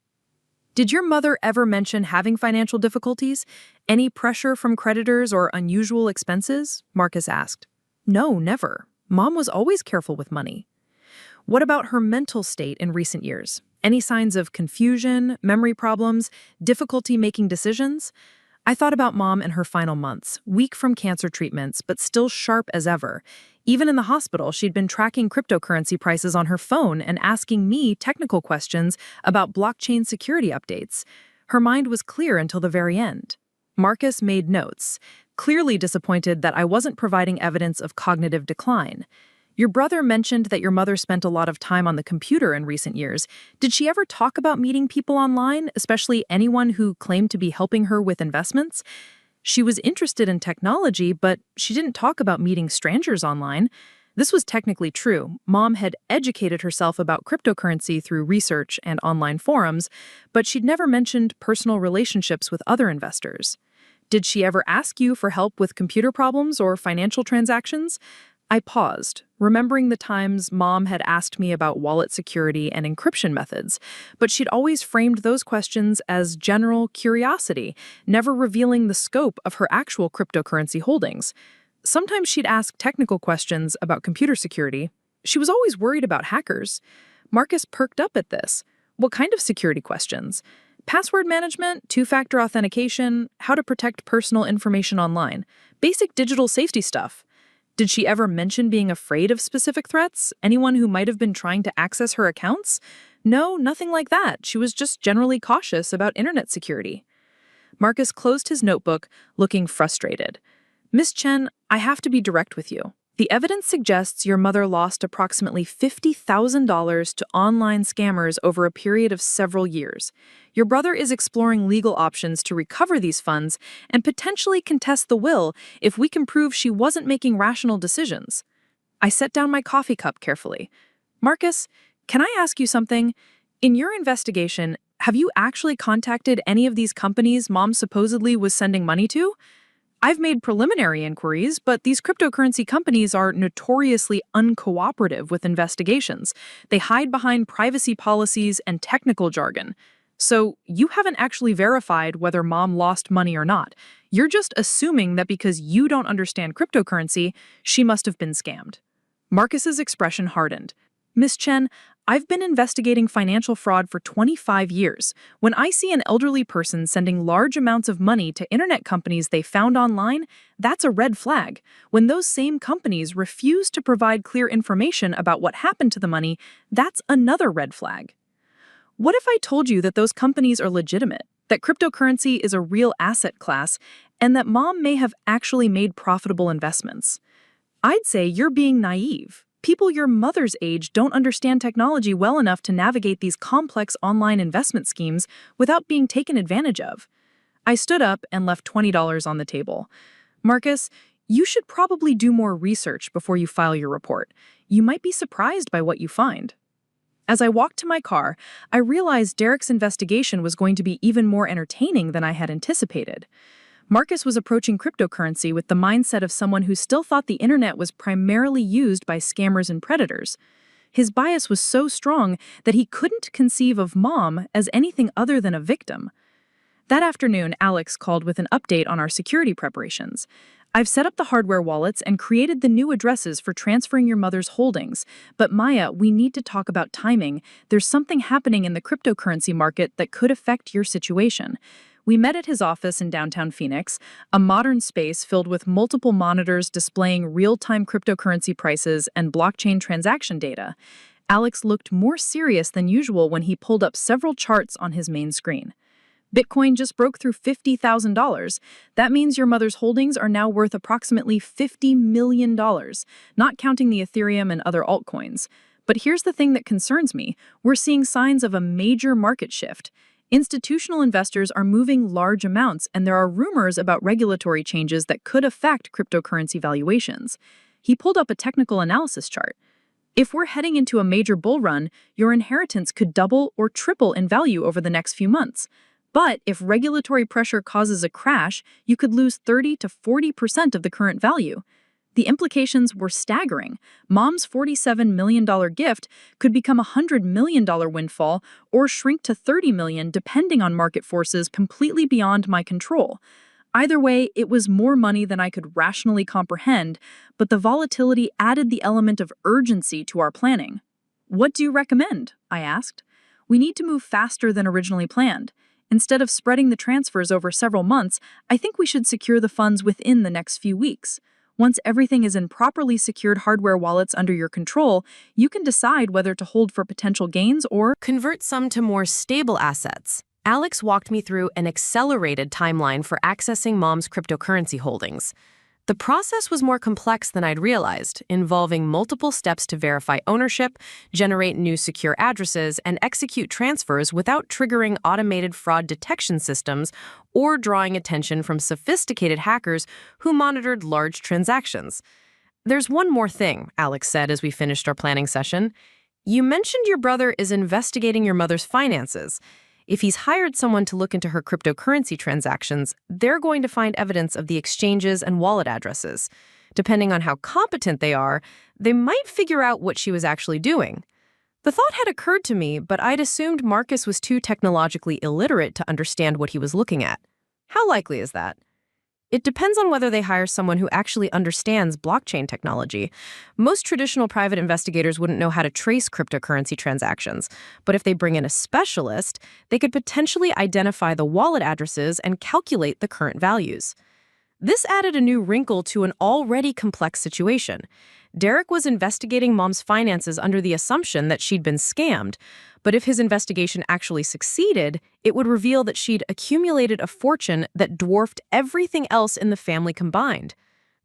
Did your mother ever mention having financial difficulties? Any pressure from creditors or unusual expenses? Marcus asked. No, never. Mom was always careful with money. What about her mental state in recent years? Any signs of confusion, memory problems, difficulty making decisions? I thought about Mom in her final months, weak from cancer treatments, but still sharp as ever. Even in the hospital, she'd been tracking cryptocurrency prices on her phone and asking me technical questions about blockchain security updates. Her mind was clear until the very end. Marcus made notes, clearly disappointed that I wasn't providing evidence of cognitive decline. Your brother mentioned that your mother spent a lot of time on the computer in recent years. Did she ever talk about meeting people online, especially anyone who claimed to be helping her with investments? She was interested in technology, but she didn't talk about meeting strangers online. This was technically true. Mom had educated herself about cryptocurrency through research and online forums, but she'd never mentioned personal relationships with other investors. Did she ever ask you for help with computer problems or financial transactions? I paused, remembering the times Mom had asked me about wallet security and encryption methods, but she'd always framed those questions as general curiosity, never revealing the scope of her actual cryptocurrency holdings. Sometimes she'd ask technical questions about computer security. She was always worried about hackers. Marcus perked up at this. What kind of security questions? Password management, two-factor authentication, how to protect personal information online, basic digital safety stuff. Did she ever mention being afraid of specific threats? Anyone who might have been trying to access her accounts? No, nothing like that. She was just generally cautious about internet security. Marcus closed his notebook, looking frustrated. Miss Chen, I have to be direct with you. The evidence suggests your mother lost approximately $50,000 to online scammers over a period of several years. Your brother is exploring legal options to recover these funds and potentially contest the will if we can prove she wasn't making rational decisions. I set down my coffee cup carefully. Marcus, can I ask you something? In your investigation, have you actually contacted any of these companies Mom supposedly was sending money to? I've made preliminary inquiries, but these cryptocurrency companies are notoriously uncooperative with investigations. They hide behind privacy policies and technical jargon. So you haven't actually verified whether Mom lost money or not. You're just assuming that because you don't understand cryptocurrency, she must have been scammed. Marcus's expression hardened. Miss Chen, I've been investigating financial fraud for 25 years. When I see an elderly person sending large amounts of money to internet companies they found online, that's a red flag. When those same companies refuse to provide clear information about what happened to the money, that's another red flag. What if I told you that those companies are legitimate, that cryptocurrency is a real asset class, and that Mom may have actually made profitable investments? I'd say you're being naive. People your mother's age don't understand technology well enough to navigate these complex online investment schemes without being taken advantage of. I stood up and left $20 on the table. Marcus, you should probably do more research before you file your report. You might be surprised by what you find. As I walked to my car, I realized Derek's investigation was going to be even more entertaining than I had anticipated. Marcus was approaching cryptocurrency with the mindset of someone who still thought the internet was primarily used by scammers and predators. His bias was so strong that he couldn't conceive of Mom as anything other than a victim. That afternoon, Alex called with an update on our security preparations. I've set up the hardware wallets and created the new addresses for transferring your mother's holdings. But Maya, we need to talk about timing. There's something happening in the cryptocurrency market that could affect your situation. We met at his office in downtown Phoenix, a modern space filled with multiple monitors displaying real-time cryptocurrency prices and blockchain transaction data. Alex looked more serious than usual when he pulled up several charts on his main screen. Bitcoin just broke through $50,000. That means your mother's holdings are now worth approximately $50 million, not counting the Ethereum and other altcoins. But here's the thing that concerns me. We're seeing signs of a major market shift. Institutional investors are moving large amounts, and there are rumors about regulatory changes that could affect cryptocurrency valuations. He pulled up a technical analysis chart. If we're heading into a major bull run, your inheritance could double or triple in value over the next few months. But if regulatory pressure causes a crash, you could lose 30 to 40% of the current value. The implications were staggering. Mom's $47 million gift could become a $100 million windfall or shrink to $30 million depending on market forces completely beyond my control. Either way, it was more money than I could rationally comprehend, but the volatility added the element of urgency to our planning. "What do you recommend?" I asked. "We need to move faster than originally planned. Instead of spreading the transfers over several months, I think we should secure the funds within the next few weeks. Once everything is in properly secured hardware wallets under your control, you can decide whether to hold for potential gains or convert some to more stable assets." Alex walked me through an accelerated timeline for accessing Mom's cryptocurrency holdings. The process was more complex than I'd realized, involving multiple steps to verify ownership, generate new secure addresses, and execute transfers without triggering automated fraud detection systems or drawing attention from sophisticated hackers who monitored large transactions. "There's one more thing," Alex said as we finished our planning session. "You mentioned your brother is investigating your mother's finances. If he's hired someone to look into her cryptocurrency transactions, they're going to find evidence of the exchanges and wallet addresses. Depending on how competent they are, they might figure out what she was actually doing." The thought had occurred to me, but I'd assumed Marcus was too technologically illiterate to understand what he was looking at. How likely is that? It depends on whether they hire someone who actually understands blockchain technology. Most traditional private investigators wouldn't know how to trace cryptocurrency transactions, but if they bring in a specialist, they could potentially identify the wallet addresses and calculate the current values. This added a new wrinkle to an already complex situation. Derek was investigating Mom's finances under the assumption that she'd been scammed, but if his investigation actually succeeded, it would reveal that she'd accumulated a fortune that dwarfed everything else in the family combined.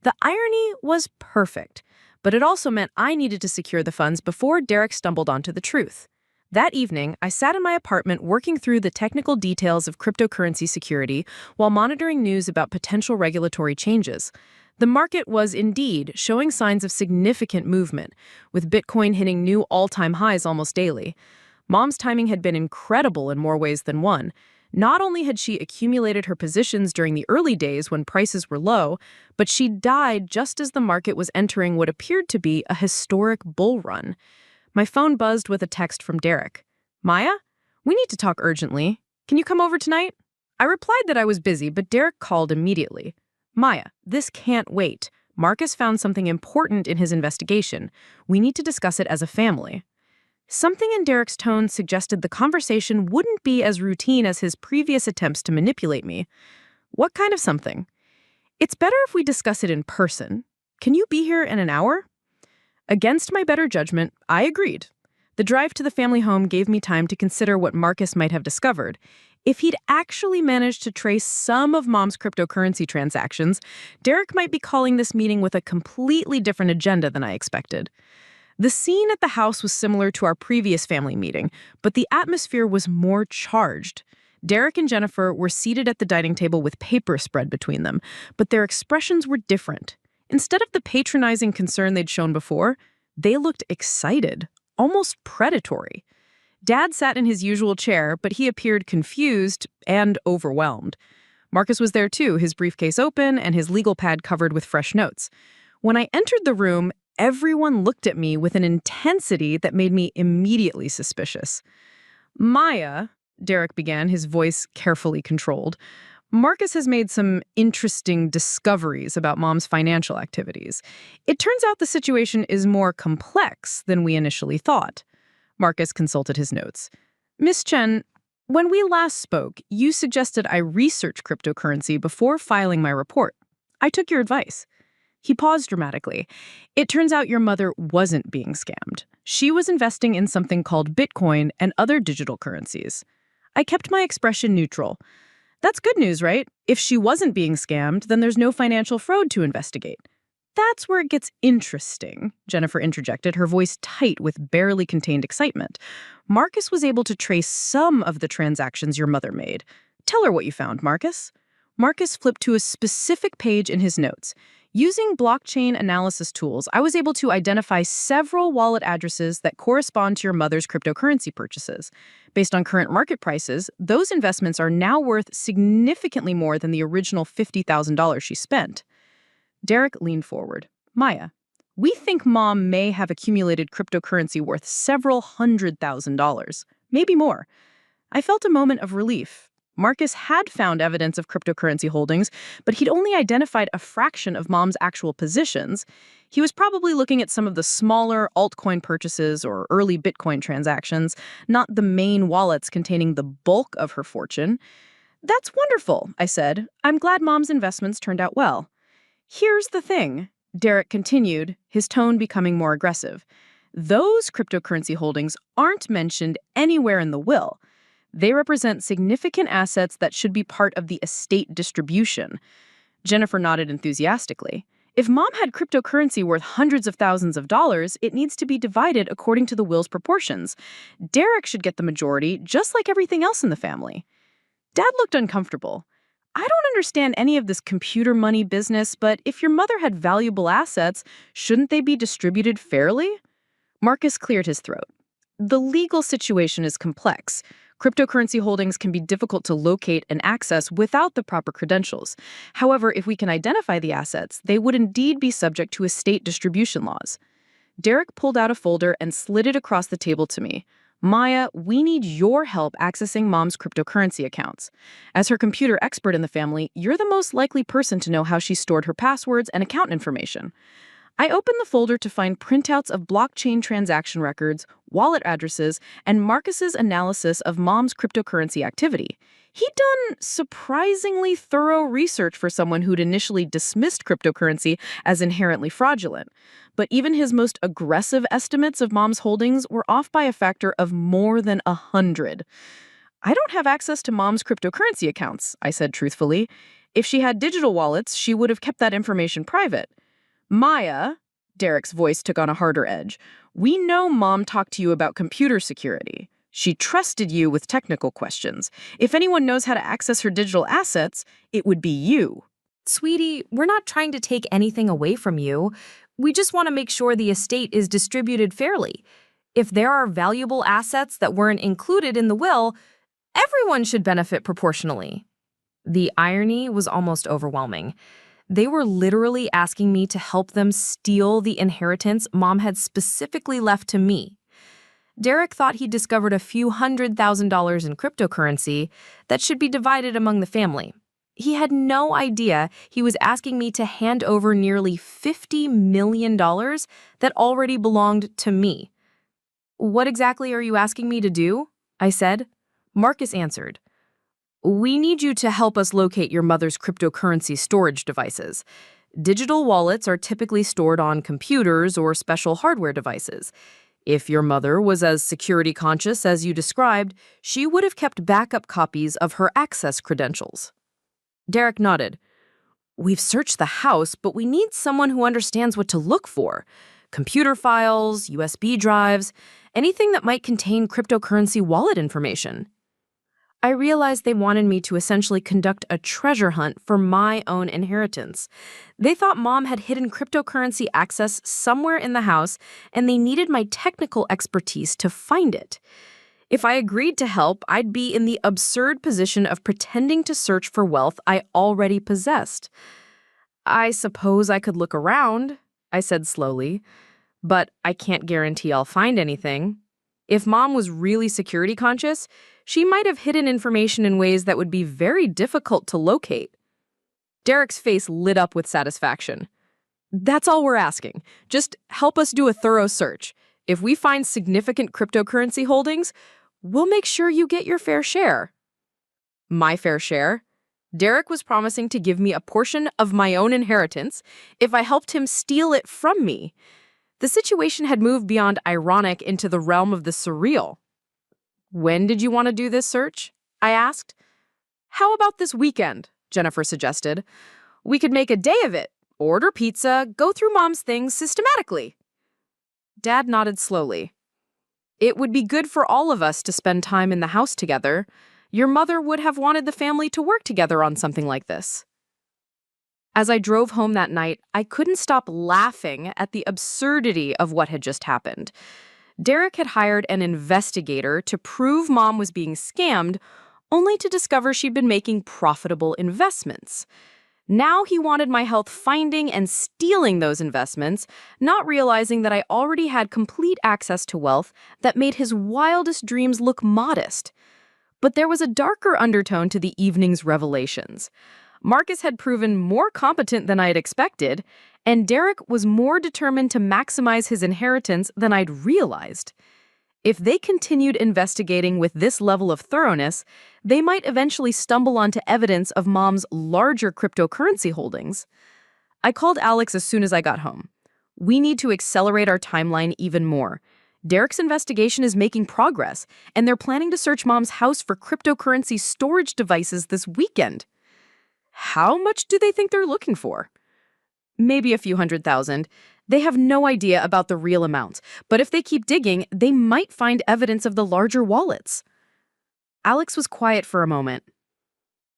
The irony was perfect, but it also meant I needed to secure the funds before Derek stumbled onto the truth. That evening, I sat in my apartment working through the technical details of cryptocurrency security while monitoring news about potential regulatory changes. The market was indeed showing signs of significant movement, with Bitcoin hitting new all-time highs almost daily. Mom's timing had been incredible in more ways than one. Not only had she accumulated her positions during the early days when prices were low, but she died just as the market was entering what appeared to be a historic bull run. My phone buzzed with a text from Derek. "Maya, we need to talk urgently. Can you come over tonight?" I replied that I was busy, but Derek called immediately. "Maya, this can't wait. Marcus found something important in his investigation. We need to discuss it as a family." Something in Derek's tone suggested the conversation wouldn't be as routine as his previous attempts to manipulate me. "What kind of something?" "It's better if we discuss it in person. Can you be here in an hour?" Against my better judgment, I agreed. The drive to the family home gave me time to consider what Marcus might have discovered. If he'd actually managed to trace some of Mom's cryptocurrency transactions, Derek might be calling this meeting with a completely different agenda than I expected. The scene at the house was similar to our previous family meeting, but the atmosphere was more charged. Derek and Jennifer were seated at the dining table with paper spread between them, but their expressions were different. Instead of the patronizing concern they'd shown before, they looked excited, almost predatory. Dad sat in his usual chair, but he appeared confused and overwhelmed. Marcus was there too, his briefcase open and his legal pad covered with fresh notes. When I entered the room, everyone looked at me with an intensity that made me immediately suspicious. "Maya," Derek began, his voice carefully controlled, "Marcus has made some interesting discoveries about Mom's financial activities. It turns out the situation is more complex than we initially thought." Marcus consulted his notes. "Miss Chen, when we last spoke, you suggested I research cryptocurrency before filing my report. I took your advice." He paused dramatically. "It turns out your mother wasn't being scammed. She was investing in something called Bitcoin and other digital currencies." I kept my expression neutral. "That's good news, right? If she wasn't being scammed, then there's no financial fraud to investigate." That's where it gets interesting, Jennifer interjected, her voice tight with barely contained excitement. Marcus was able to trace some of the transactions your mother made. Tell her what you found, Marcus. Marcus flipped to a specific page in his notes. Using blockchain analysis tools, I was able to identify several wallet addresses that correspond to your mother's cryptocurrency purchases. Based on current market prices, those investments are now worth significantly more than the original $50,000 she spent. Derek leaned forward. Maya, we think Mom may have accumulated cryptocurrency worth several $100,000, maybe more. I felt a moment of relief. Marcus had found evidence of cryptocurrency holdings, but he'd only identified a fraction of Mom's actual positions. He was probably looking at some of the smaller altcoin purchases or early Bitcoin transactions, not the main wallets containing the bulk of her fortune. That's wonderful, I said. I'm glad Mom's investments turned out well. Here's the thing, Derek continued, his tone becoming more aggressive. Those cryptocurrency holdings aren't mentioned anywhere in the will. They represent significant assets that should be part of the estate distribution. Jennifer nodded enthusiastically. If Mom had cryptocurrency worth hundreds of thousands of dollars, it needs to be divided according to the will's proportions. Derek should get the majority, just like everything else in the family. Dad looked uncomfortable. I don't understand any of this computer money business, but if your mother had valuable assets, shouldn't they be distributed fairly? Marcus cleared his throat. The legal situation is complex. Cryptocurrency holdings can be difficult to locate and access without the proper credentials. However, if we can identify the assets, they would indeed be subject to estate distribution laws. Derek pulled out a folder and slid it across the table to me. Maya, we need your help accessing Mom's cryptocurrency accounts. As her computer expert in the family, you're the most likely person to know how she stored her passwords and account information. I opened the folder to find printouts of blockchain transaction records, wallet addresses, and Marcus's analysis of Mom's cryptocurrency activity. He'd done surprisingly thorough research for someone who'd initially dismissed cryptocurrency as inherently fraudulent. But even his most aggressive estimates of Mom's holdings were off by a factor of more than 100. I don't have access to Mom's cryptocurrency accounts, I said truthfully. If she had digital wallets, she would have kept that information private. Maya, Derek's voice took on a harder edge, we know Mom talked to you about computer security. She trusted you with technical questions. If anyone knows how to access her digital assets, it would be you. Sweetie, we're not trying to take anything away from you. We just want to make sure the estate is distributed fairly. If there are valuable assets that weren't included in the will, everyone should benefit proportionally. The irony was almost overwhelming. They were literally asking me to help them steal the inheritance Mom had specifically left to me. Derek thought he'd discovered a few $100,000 in cryptocurrency that should be divided among the family. He had no idea he was asking me to hand over nearly $50 million that already belonged to me. What exactly are you asking me to do? I said. Marcus answered. We need you to help us locate your mother's cryptocurrency storage devices. Digital wallets are typically stored on computers or special hardware devices. If your mother was as security conscious as you described, she would have kept backup copies of her access credentials. Derek nodded. We've searched the house, but we need someone who understands what to look for. Computer files, USB drives, anything that might contain cryptocurrency wallet information. I realized they wanted me to essentially conduct a treasure hunt for my own inheritance. They thought Mom had hidden cryptocurrency access somewhere in the house, and they needed my technical expertise to find it. If I agreed to help, I'd be in the absurd position of pretending to search for wealth I already possessed. I suppose I could look around, I said slowly, but I can't guarantee I'll find anything. If Mom was really security conscious, she might have hidden information in ways that would be very difficult to locate. Derek's face lit up with satisfaction. That's all we're asking. Just help us do a thorough search. If we find significant cryptocurrency holdings, we'll make sure you get your fair share. My fair share? Derek was promising to give me a portion of my own inheritance if I helped him steal it from me. The situation had moved beyond ironic into the realm of the surreal. When did you want to do this search? I asked. How about this weekend? Jennifer suggested. We could make a day of it. Order pizza, go through Mom's things systematically. Dad nodded slowly. It would be good for all of us to spend time in the house together. Your mother would have wanted the family to work together on something like this. As I drove home that night, I couldn't stop laughing at the absurdity of what had just happened. Derek had hired an investigator to prove Mom was being scammed, only to discover she'd been making profitable investments. Now he wanted my help finding and stealing those investments, not realizing that I already had complete access to wealth that made his wildest dreams look modest. But there was a darker undertone to the evening's revelations. Marcus had proven more competent than I had expected, and Derek was more determined to maximize his inheritance than I'd realized. If they continued investigating with this level of thoroughness, they might eventually stumble onto evidence of Mom's larger cryptocurrency holdings. I called Alex as soon as I got home. We need to accelerate our timeline even more. Derek's investigation is making progress, and they're planning to search Mom's house for cryptocurrency storage devices this weekend. How much do they think they're looking for? Maybe a few $100,000. They have no idea about the real amount, but if they keep digging, they might find evidence of the larger wallets. Alex was quiet for a moment.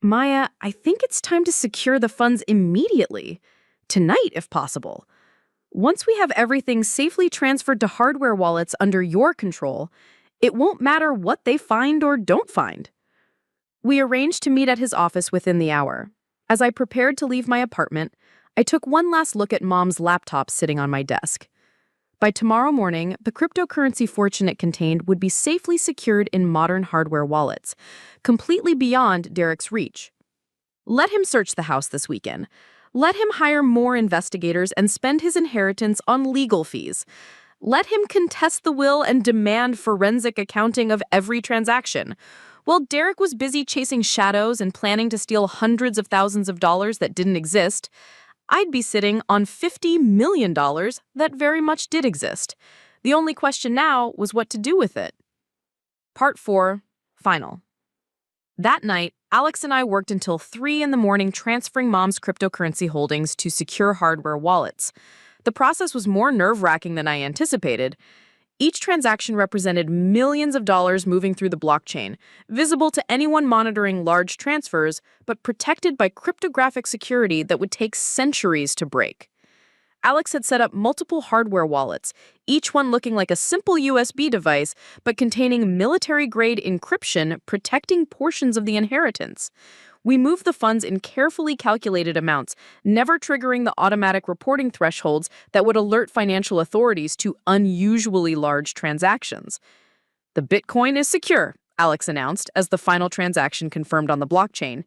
Maya, I think it's time to secure the funds immediately. Tonight, if possible. Once we have everything safely transferred to hardware wallets under your control, it won't matter what they find or don't find. We arranged to meet at his office within the hour. As I prepared to leave my apartment, I took one last look at Mom's laptop sitting on my desk. By tomorrow morning, the cryptocurrency fortune it contained would be safely secured in modern hardware wallets, completely beyond Derek's reach. Let him search the house this weekend. Let him hire more investigators and spend his inheritance on legal fees. Let him contest the will and demand forensic accounting of every transaction. While Derek was busy chasing shadows and planning to steal hundreds of thousands of dollars that didn't exist, I'd be sitting on $50 million that very much did exist. The only question now was what to do with it. Part 4, Final. That night, Alex and I worked until 3 a.m. transferring Mom's cryptocurrency holdings to secure hardware wallets. The process was more nerve-wracking than I anticipated. Each transaction represented millions of dollars moving through the blockchain, visible to anyone monitoring large transfers, but protected by cryptographic security that would take centuries to break. Alex had set up multiple hardware wallets, each one looking like a simple USB device, but containing military-grade encryption protecting portions of the inheritance. We moved the funds in carefully calculated amounts, never triggering the automatic reporting thresholds that would alert financial authorities to unusually large transactions. The Bitcoin is secure, Alex announced as the final transaction confirmed on the blockchain.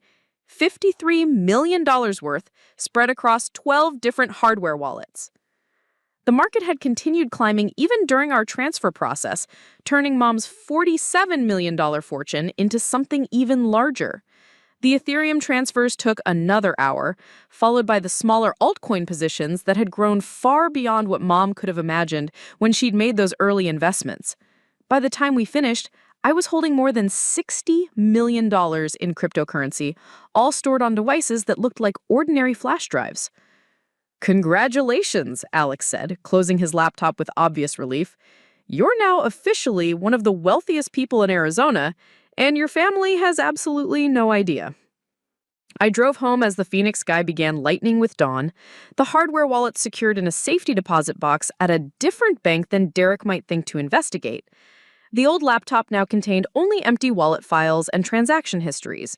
$53 million worth, spread across 12 different hardware wallets. The market had continued climbing even during our transfer process, turning Mom's $47 million fortune into something even larger. The Ethereum transfers took another hour, followed by the smaller altcoin positions that had grown far beyond what Mom could have imagined when she'd made those early investments. By the time we finished, I was holding more than $60 million in cryptocurrency, all stored on devices that looked like ordinary flash drives. Congratulations, Alex said, closing his laptop with obvious relief. You're now officially one of the wealthiest people in Arizona, and your family has absolutely no idea. I drove home as the Phoenix sky began lightening with dawn, the hardware wallet secured in a safety deposit box at a different bank than Derek might think to investigate. The old laptop now contained only empty wallet files and transaction histories.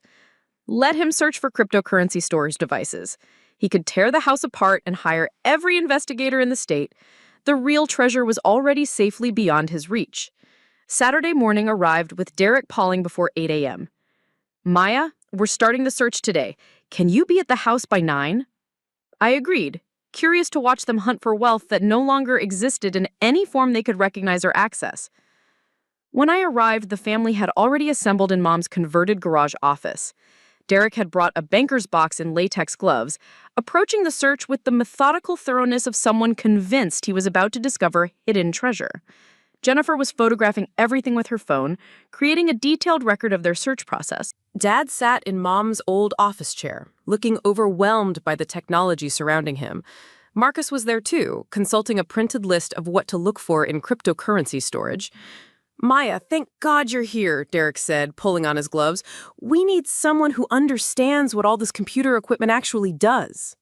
Let him search for cryptocurrency storage devices. He could tear the house apart and hire every investigator in the state. The real treasure was already safely beyond his reach. Saturday morning arrived with Derek calling before 8 a.m. Maya, we're starting the search today. Can you be at the house by 9? I agreed, curious to watch them hunt for wealth that no longer existed in any form they could recognize or access. When I arrived, the family had already assembled in Mom's converted garage office. Derek had brought a banker's box in latex gloves, approaching the search with the methodical thoroughness of someone convinced he was about to discover hidden treasure. Jennifer was photographing everything with her phone, creating a detailed record of their search process. Dad sat in Mom's old office chair, looking overwhelmed by the technology surrounding him. Marcus was there too, consulting a printed list of what to look for in cryptocurrency storage. "Maya, thank God you're here," Derek said, pulling on his gloves. "We need someone who understands what all this computer equipment actually does."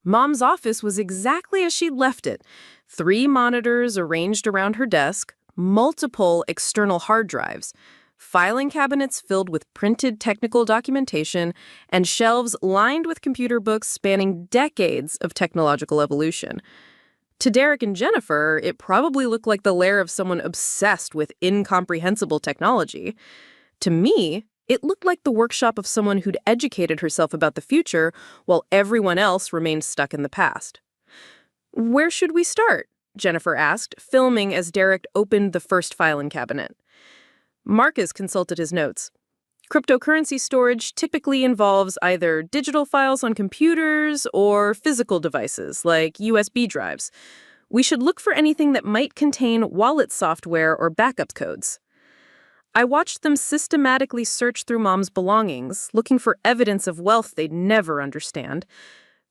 Mom's office was exactly as she'd left it. 3 monitors arranged around her desk, multiple external hard drives, filing cabinets filled with printed technical documentation, and shelves lined with computer books spanning decades of technological evolution. To Derek and Jennifer, it probably looked like the lair of someone obsessed with incomprehensible technology. To me, it looked like the workshop of someone who'd educated herself about the future while everyone else remained stuck in the past. "Where should we start?" Jennifer asked, filming as Derek opened the first filing cabinet. Marcus consulted his notes. "Cryptocurrency storage typically involves either digital files on computers or physical devices like USB drives. We should look for anything that might contain wallet software or backup codes." I watched them systematically search through Mom's belongings, looking for evidence of wealth they'd never understand.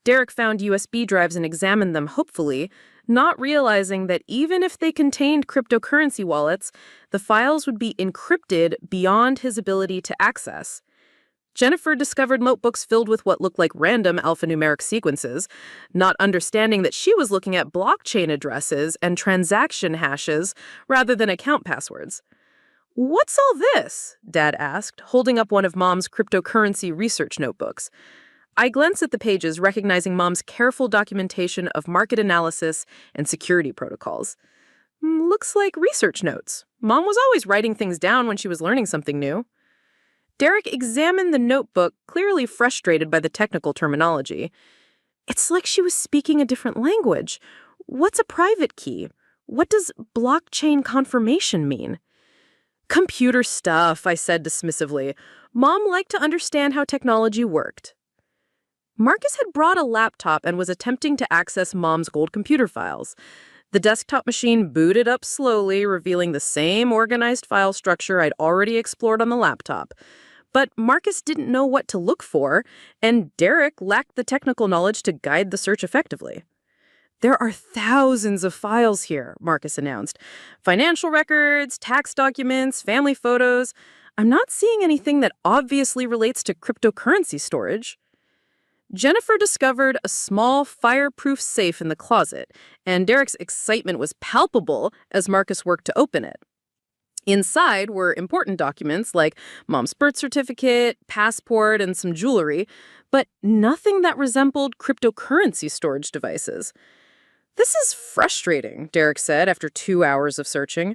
Derek found USB drives and examined them hopefully, not realizing that even if they contained cryptocurrency wallets, the files would be encrypted beyond his ability to access. Jennifer discovered notebooks filled with what looked like random alphanumeric sequences, not understanding that she was looking at blockchain addresses and transaction hashes rather than account passwords. "What's all this?" Dad asked, holding up one of Mom's cryptocurrency research notebooks. I glanced at the pages, recognizing Mom's careful documentation of market analysis and security protocols. Looks like research notes. Mom was always writing things down when she was learning something new. Derek examined the notebook, clearly frustrated by the technical terminology. It's like she was speaking a different language. What's a private key? What does blockchain confirmation mean? "Computer stuff," I said dismissively. Mom liked to understand how technology worked. Marcus had brought a laptop and was attempting to access Mom's old computer files. The desktop machine booted up slowly, revealing the same organized file structure I'd already explored on the laptop. But Marcus didn't know what to look for, and Derek lacked the technical knowledge to guide the search effectively. "There are thousands of files here," Marcus announced. "Financial records, tax documents, family photos. I'm not seeing anything that obviously relates to cryptocurrency storage." Jennifer discovered a small fireproof safe in the closet, and Derek's excitement was palpable as Marcus worked to open it. Inside were important documents like Mom's birth certificate, passport, and some jewelry, but nothing that resembled cryptocurrency storage devices. "This is frustrating," Derek said after 2 hours of searching.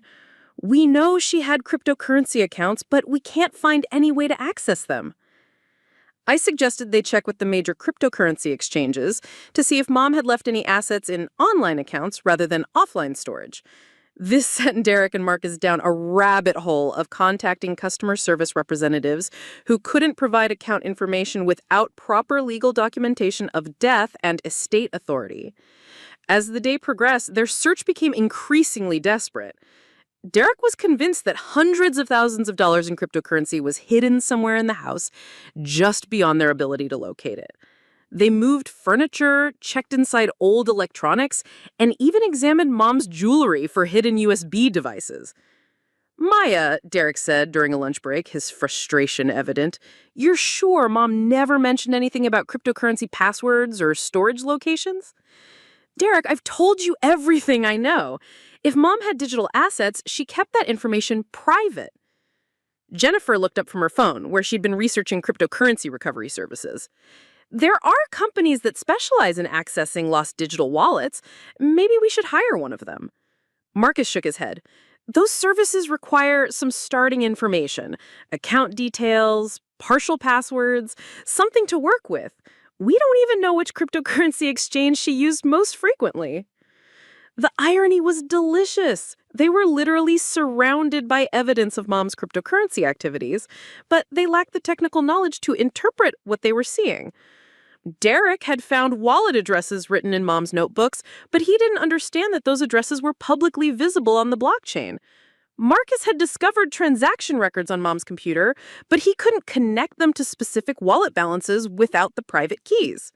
"We know she had cryptocurrency accounts, but we can't find any way to access them." I suggested they check with the major cryptocurrency exchanges to see if Mom had left any assets in online accounts rather than offline storage. This sent Derek and Marcus down a rabbit hole of contacting customer service representatives who couldn't provide account information without proper legal documentation of death and estate authority. As the day progressed, their search became increasingly desperate. Derek was convinced that hundreds of thousands of dollars in cryptocurrency was hidden somewhere in the house, just beyond their ability to locate it. They moved furniture, checked inside old electronics, and even examined Mom's jewelry for hidden USB devices. "Maya," Derek said during a lunch break, his frustration evident, "you're sure Mom never mentioned anything about cryptocurrency passwords or storage locations?" "Derek, I've told you everything I know. If Mom had digital assets, she kept that information private." Jennifer looked up from her phone, where she'd been researching cryptocurrency recovery services. "There are companies that specialize in accessing lost digital wallets. Maybe we should hire one of them." Marcus shook his head. "Those services require some starting information, account details, partial passwords, something to work with. We don't even know which cryptocurrency exchange she used most frequently." The irony was delicious. They were literally surrounded by evidence of Mom's cryptocurrency activities, but they lacked the technical knowledge to interpret what they were seeing. Derek had found wallet addresses written in Mom's notebooks, but he didn't understand that those addresses were publicly visible on the blockchain. Marcus had discovered transaction records on Mom's computer, but he couldn't connect them to specific wallet balances without the private keys.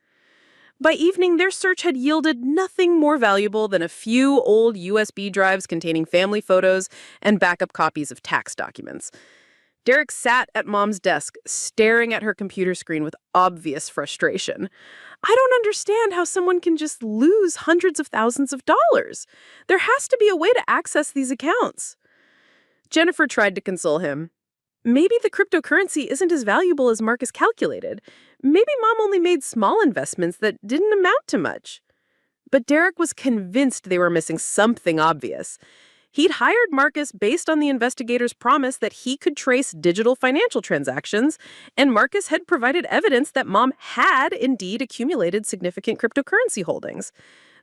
By evening, their search had yielded nothing more valuable than a few old USB drives containing family photos and backup copies of tax documents. Derek sat at Mom's desk, staring at her computer screen with obvious frustration. I don't understand how someone can just lose hundreds of thousands of dollars. There has to be a way to access these accounts. Jennifer tried to console him. Maybe the cryptocurrency isn't as valuable as Marcus calculated. Maybe Mom only made small investments that didn't amount to much. But Derek was convinced they were missing something obvious. He'd hired Marcus based on the investigator's promise that he could trace digital financial transactions, and Marcus had provided evidence that Mom had indeed accumulated significant cryptocurrency holdings.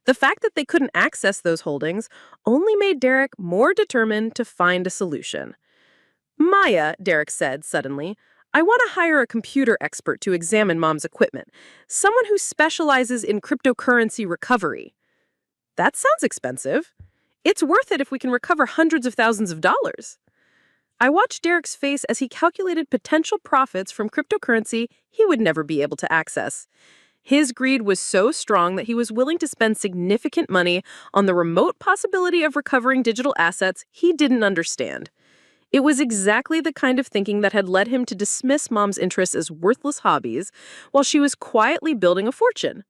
The fact that they couldn't access those holdings only made Derek more determined to find a solution. Maya, Derek said suddenly, I want to hire a computer expert to examine Mom's equipment, someone who specializes in cryptocurrency recovery. That sounds expensive. It's worth it if we can recover hundreds of thousands of dollars. I watched Derek's face as he calculated potential profits from cryptocurrency he would never be able to access. His greed was so strong that he was willing to spend significant money on the remote possibility of recovering digital assets he didn't understand. It was exactly the kind of thinking that had led him to dismiss Mom's interests as worthless hobbies while she was quietly building a fortune.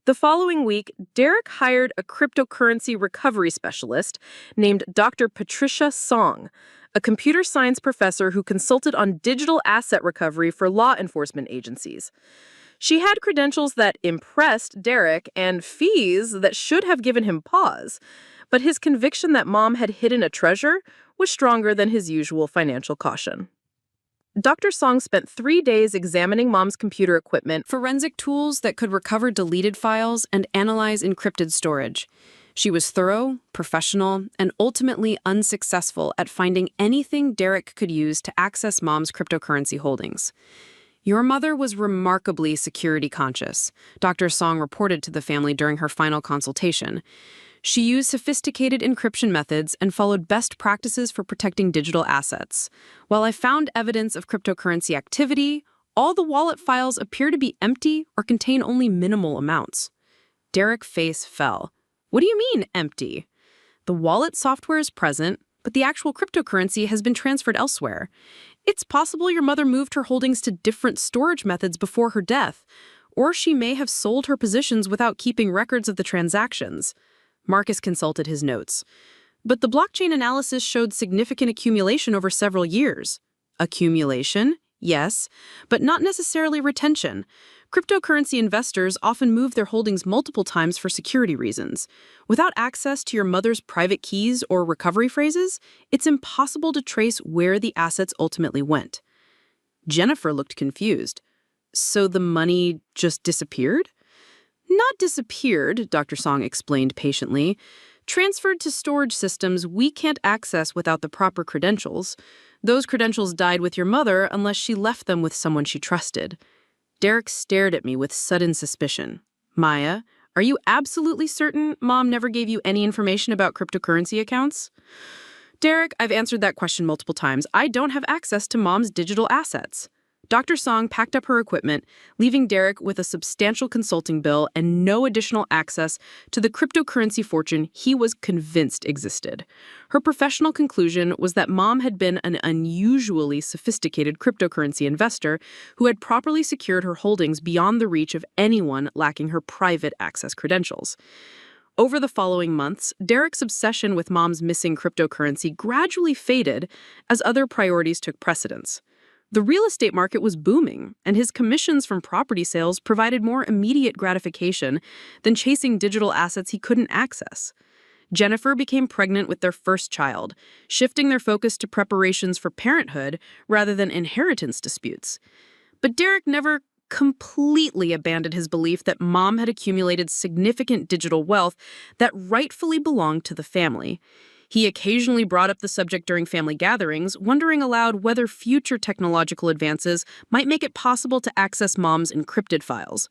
The following week, Derek hired a cryptocurrency recovery specialist named Dr. Patricia Song, a computer science professor who consulted on digital asset recovery for law enforcement agencies. She had credentials that impressed Derek and fees that should have given him pause, but his conviction that Mom had hidden a treasure was stronger than his usual financial caution. Dr. Song spent 3 days examining Mom's computer equipment, Forensic tools that could recover deleted files and analyze encrypted storage. She was thorough, professional, and ultimately unsuccessful at finding anything Derek could use to access Mom's cryptocurrency holdings. Your mother was remarkably security conscious, Dr. Song reported to the family during her final consultation. She used sophisticated encryption methods and followed best practices for protecting digital assets. While I found evidence of cryptocurrency activity, all the wallet files appear to be empty or contain only minimal amounts. Derek's face fell. What do you mean, empty? The wallet software is present, but the actual cryptocurrency has been transferred elsewhere. It's possible your mother moved her holdings to different storage methods before her death, or she may have sold her positions without keeping records of the transactions. Marcus consulted his notes. But the blockchain analysis showed significant accumulation over several years. Accumulation? Yes, but not necessarily retention. Cryptocurrency investors often move their holdings multiple times for security reasons. Without access to your mother's private keys or recovery phrases, it's impossible to trace where the assets ultimately went. Jennifer looked confused. So the money just disappeared? Not disappeared, Dr. Song explained patiently. Transferred to storage systems we can't access without the proper credentials. Those credentials died with your mother unless she left them with someone she trusted. Derek stared at me with sudden suspicion. Maya, are you absolutely certain Mom never gave you any information about cryptocurrency accounts? Derek, I've answered that question multiple times. I don't have access to Mom's digital assets. Dr. Song packed up her equipment, leaving Derek with a substantial consulting bill and no additional access to the cryptocurrency fortune he was convinced existed. Her professional conclusion was that Mom had been an unusually sophisticated cryptocurrency investor who had properly secured her holdings beyond the reach of anyone lacking her private access credentials. Over the following months, Derek's obsession with Mom's missing cryptocurrency gradually faded as other priorities took precedence. The real estate market was booming, and his commissions from property sales provided more immediate gratification than chasing digital assets he couldn't access. Jennifer became pregnant with their first child, shifting their focus to preparations for parenthood rather than inheritance disputes. But Derek never completely abandoned his belief that Mom had accumulated significant digital wealth that rightfully belonged to the family. He occasionally brought up the subject during family gatherings, wondering aloud whether future technological advances might make it possible to access Mom's encrypted files.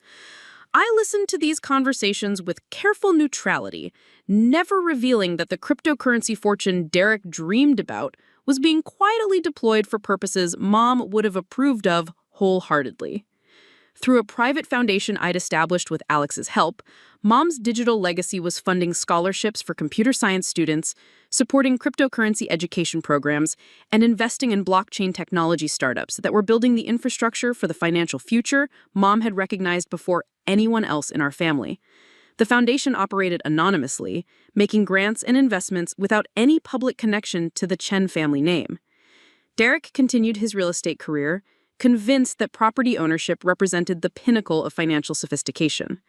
I listened to these conversations with careful neutrality, never revealing that the cryptocurrency fortune Derek dreamed about was being quietly deployed for purposes Mom would have approved of wholeheartedly. Through a private foundation I'd established with Alex's help, Mom's digital legacy was funding scholarships for computer science students, supporting cryptocurrency education programs, and investing in blockchain technology startups that were building the infrastructure for the financial future Mom had recognized before anyone else in our family. The foundation operated anonymously, making grants and investments without any public connection to the Chen family name. Derek continued his real estate career, convinced that property ownership represented the pinnacle of financial sophistication.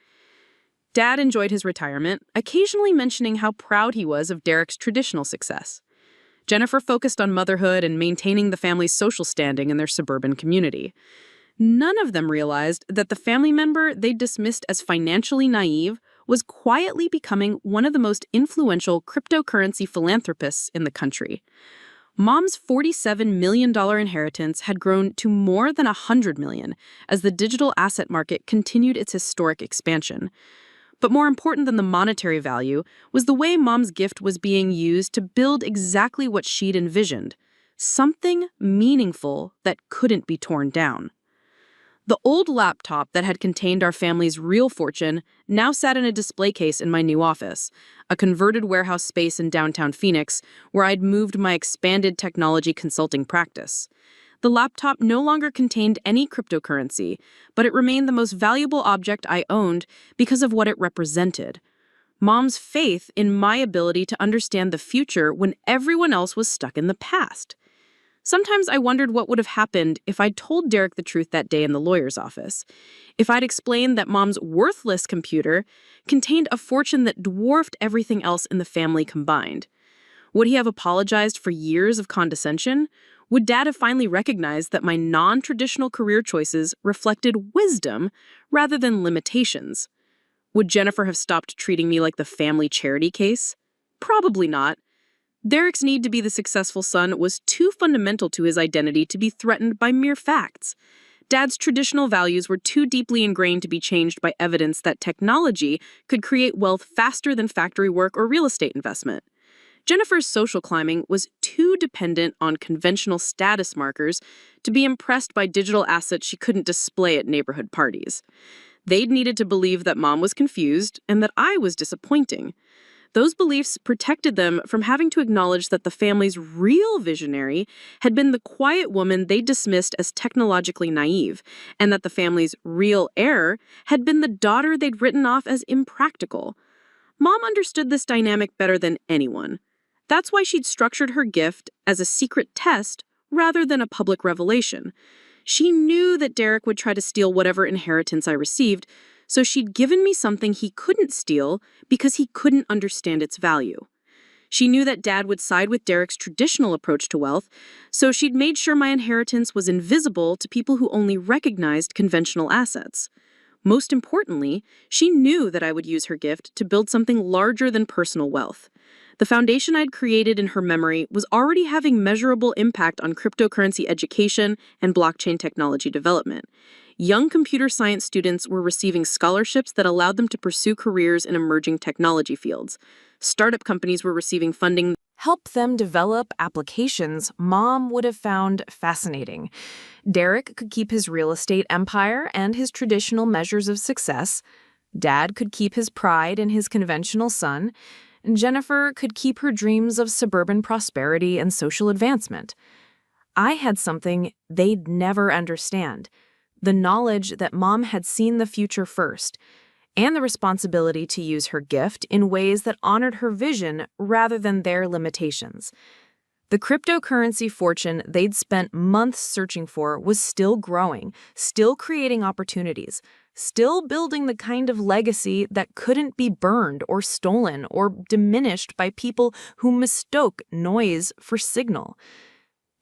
Dad enjoyed his retirement, occasionally mentioning how proud he was of Derek's traditional success. Jennifer focused on motherhood and maintaining the family's social standing in their suburban community. None of them realized that the family member they dismissed as financially naive was quietly becoming one of the most influential cryptocurrency philanthropists in the country. Mom's $47 million inheritance had grown to more than $100 million as the digital asset market continued its historic expansion. But more important than the monetary value was the way Mom's gift was being used to build exactly what she'd envisioned, something meaningful that couldn't be torn down. The old laptop that had contained our family's real fortune now sat in a display case in my new office, a converted warehouse space in downtown Phoenix where I'd moved my expanded technology consulting practice. The laptop no longer contained any cryptocurrency, but it remained the most valuable object I owned because of what it represented. Mom's faith in my ability to understand the future when everyone else was stuck in the past. Sometimes I wondered what would have happened if I'd told Derek the truth that day in the lawyer's office. If I'd explained that Mom's worthless computer contained a fortune that dwarfed everything else in the family combined. Would he have apologized for years of condescension? Would Dad have finally recognized that my non-traditional career choices reflected wisdom rather than limitations? Would Jennifer have stopped treating me like the family charity case? Probably not. Derek's need to be the successful son was too fundamental to his identity to be threatened by mere facts. Dad's traditional values were too deeply ingrained to be changed by evidence that technology could create wealth faster than factory work or real estate investment. Jennifer's social climbing was too dependent on conventional status markers to be impressed by digital assets she couldn't display at neighborhood parties. They'd needed to believe that Mom was confused and that I was disappointing. Those beliefs protected them from having to acknowledge that the family's real visionary had been the quiet woman they dismissed as technologically naive, and that the family's real heir had been the daughter they'd written off as impractical. Mom understood this dynamic better than anyone. That's why she'd structured her gift as a secret test rather than a public revelation. She knew that Derek would try to steal whatever inheritance I received, so she'd given me something he couldn't steal because he couldn't understand its value. She knew that Dad would side with Derek's traditional approach to wealth, so she'd made sure my inheritance was invisible to people who only recognized conventional assets. Most importantly, she knew that I would use her gift to build something larger than personal wealth. The foundation I'd created in her memory was already having measurable impact on cryptocurrency education and blockchain technology development. Young computer science students were receiving scholarships that allowed them to pursue careers in emerging technology fields. Startup companies were receiving funding help them develop applications Mom would have found fascinating. Derek could keep his real estate empire and his traditional measures of success. Dad could keep his pride in his conventional son. Jennifer could keep her dreams of suburban prosperity and social advancement. I had something they'd never understand: the knowledge that Mom had seen the future first, and the responsibility to use her gift in ways that honored her vision rather than their limitations. The cryptocurrency fortune they'd spent months searching for was still growing, still creating opportunities, still building the kind of legacy that couldn't be burned or stolen or diminished by people who mistook noise for signal.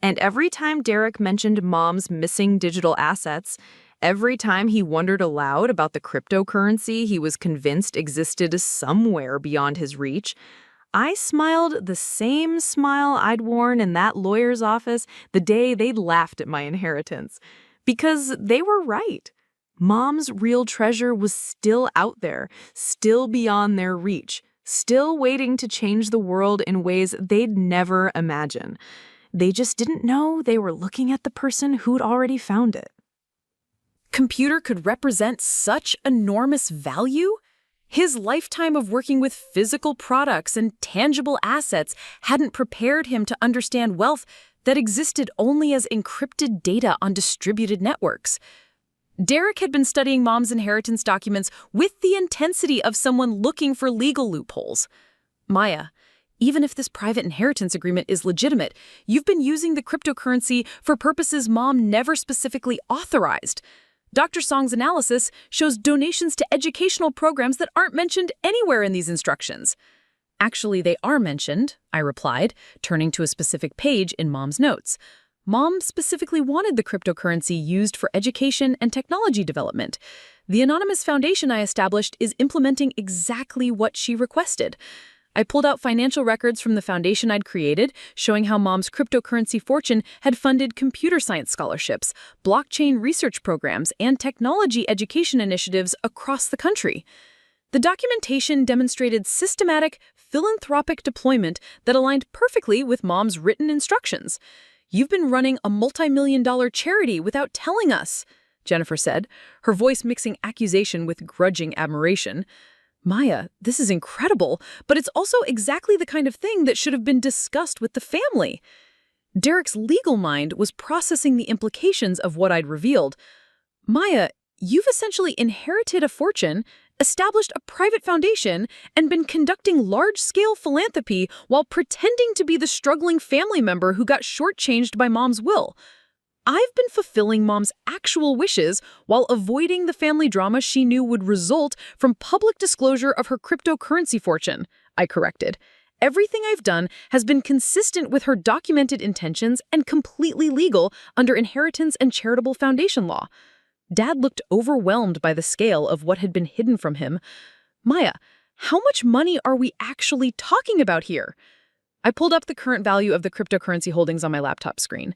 And every time Derek mentioned Mom's missing digital assets, every time he wondered aloud about the cryptocurrency he was convinced existed somewhere beyond his reach, I smiled the same smile I'd worn in that lawyer's office the day they'd laughed at my inheritance. Because they were right. Mom's real treasure was still out there, still beyond their reach, still waiting to change the world in ways they'd never imagine. They just didn't know they were looking at the person who'd already found it. Computer could represent such enormous value? His lifetime of working with physical products and tangible assets hadn't prepared him to understand wealth that existed only as encrypted data on distributed networks. Derek had been studying Mom's inheritance documents with the intensity of someone looking for legal loopholes. Maya, even if this private inheritance agreement is legitimate, you've been using the cryptocurrency for purposes Mom never specifically authorized. Dr. Song's analysis shows donations to educational programs that aren't mentioned anywhere in these instructions. Actually, they are mentioned, I replied, turning to a specific page in Mom's notes. Mom specifically wanted the cryptocurrency used for education and technology development. The anonymous foundation I established is implementing exactly what she requested. I pulled out financial records from the foundation I'd created, showing how Mom's cryptocurrency fortune had funded computer science scholarships, blockchain research programs, and technology education initiatives across the country. The documentation demonstrated systematic, philanthropic deployment that aligned perfectly with Mom's written instructions. "You've been running a multi-million-dollar charity without telling us," Jennifer said, her voice mixing accusation with grudging admiration. "Maya, this is incredible, but it's also exactly the kind of thing that should have been discussed with the family." Derek's legal mind was processing the implications of what I'd revealed. "Maya, you've essentially inherited a fortune, established a private foundation, and been conducting large-scale philanthropy while pretending to be the struggling family member who got shortchanged by Mom's will. I've been fulfilling Mom's actual wishes while avoiding the family drama she knew would result from public disclosure of her cryptocurrency fortune," I corrected. "Everything I've done has been consistent with her documented intentions and completely legal under inheritance and charitable foundation law." Dad looked overwhelmed by the scale of what had been hidden from him. "Maya, how much money are we actually talking about here?" I pulled up the current value of the cryptocurrency holdings on my laptop screen.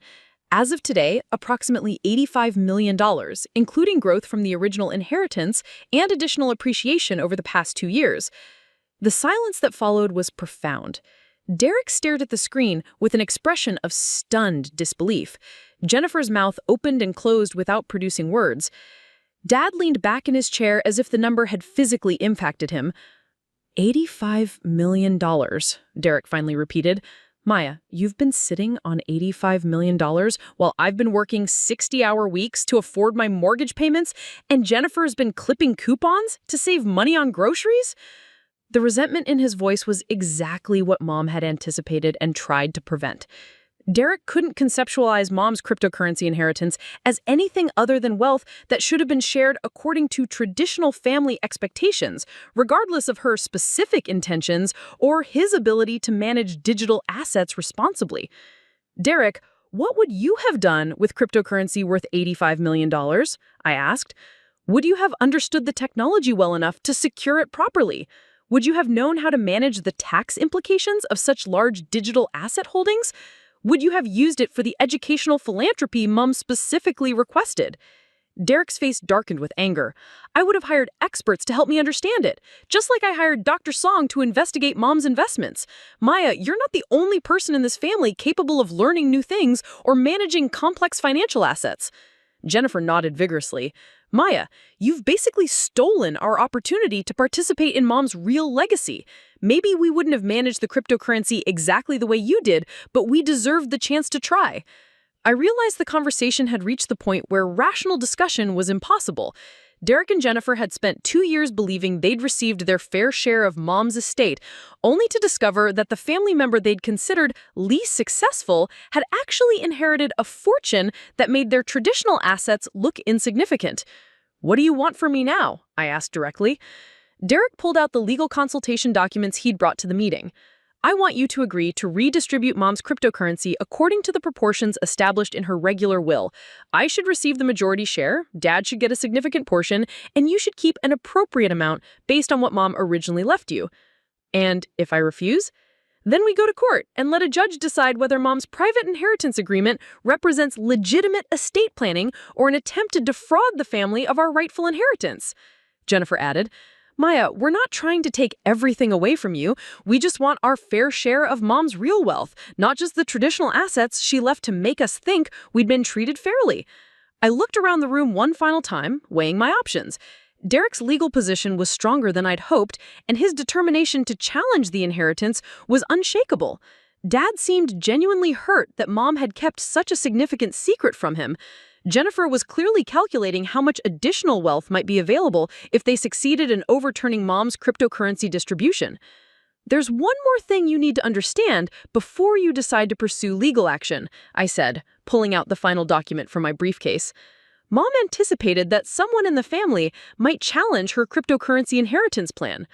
As of today, approximately $85 million, including growth from the original inheritance and additional appreciation over the past 2 years. The silence that followed was profound. Derek stared at the screen with an expression of stunned disbelief. Jennifer's mouth opened and closed without producing words. Dad leaned back in his chair as if the number had physically impacted him. $85 million, Derek finally repeated. "Maya, you've been sitting on $85 million while I've been working 60-hour weeks to afford my mortgage payments, and Jennifer's been clipping coupons to save money on groceries?" The resentment in his voice was exactly what Mom had anticipated and tried to prevent. Derek couldn't conceptualize Mom's cryptocurrency inheritance as anything other than wealth that should have been shared according to traditional family expectations, regardless of her specific intentions or his ability to manage digital assets responsibly. "Derek, what would you have done with cryptocurrency worth $85 million? I asked. "Would you have understood the technology well enough to secure it properly? Would you have known how to manage the tax implications of such large digital asset holdings? Would you have used it for the educational philanthropy Mom specifically requested?" Derek's face darkened with anger. "I would have hired experts to help me understand it, just like I hired Dr. Song to investigate Mom's investments. Maya, you're not the only person in this family capable of learning new things or managing complex financial assets." Jennifer nodded vigorously. "Maya, you've basically stolen our opportunity to participate in Mom's real legacy. Maybe we wouldn't have managed the cryptocurrency exactly the way you did, but we deserved the chance to try." I realized the conversation had reached the point where rational discussion was impossible. Derek and Jennifer had spent 2 years believing they'd received their fair share of Mom's estate, only to discover that the family member they'd considered least successful had actually inherited a fortune that made their traditional assets look insignificant. "What do you want from me now?" I asked directly. Derek pulled out the legal consultation documents he'd brought to the meeting. "I want you to agree to redistribute Mom's cryptocurrency according to the proportions established in her regular will. I should receive the majority share, Dad should get a significant portion, and you should keep an appropriate amount based on what Mom originally left you. And if I refuse, Then we go to court and let a judge decide whether Mom's private inheritance agreement represents legitimate estate planning or an attempt to defraud the family of our rightful inheritance. Jennifer added, Maya, we're not trying to take everything away from you. We just want our fair share of Mom's real wealth, not just the traditional assets she left to make us think we'd been treated fairly. I looked around the room one final time, weighing my options. Derek's legal position was stronger than I'd hoped, and his determination to challenge the inheritance was unshakable. Dad seemed genuinely hurt that Mom had kept such a significant secret from him. Jennifer was clearly calculating how much additional wealth might be available if they succeeded in overturning Mom's cryptocurrency distribution. There's one more thing you need to understand before you decide to pursue legal action, I said, pulling out the final document from my briefcase. Mom anticipated that someone in the family might challenge her cryptocurrency inheritance plan.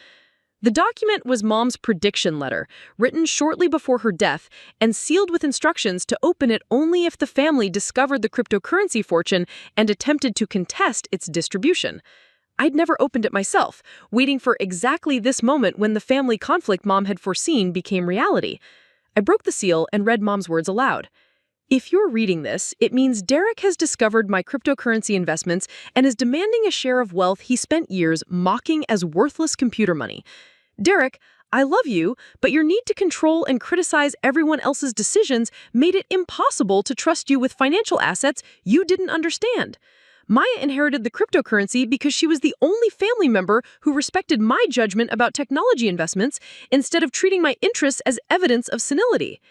The document was Mom's prediction letter, written shortly before her death and sealed with instructions to open it only if the family discovered the cryptocurrency fortune and attempted to contest its distribution. I'd never opened it myself, waiting for exactly this moment when the family conflict Mom had foreseen became reality. I broke the seal and read Mom's words aloud. If you're reading this, it means Derek has discovered my cryptocurrency investments and is demanding a share of wealth he spent years mocking as worthless computer money. Derek, I love you, but your need to control and criticize everyone else's decisions made it impossible to trust you with financial assets you didn't understand. Maya inherited the cryptocurrency because she was the only family member who respected my judgment about technology investments instead of treating my interests as evidence of senility.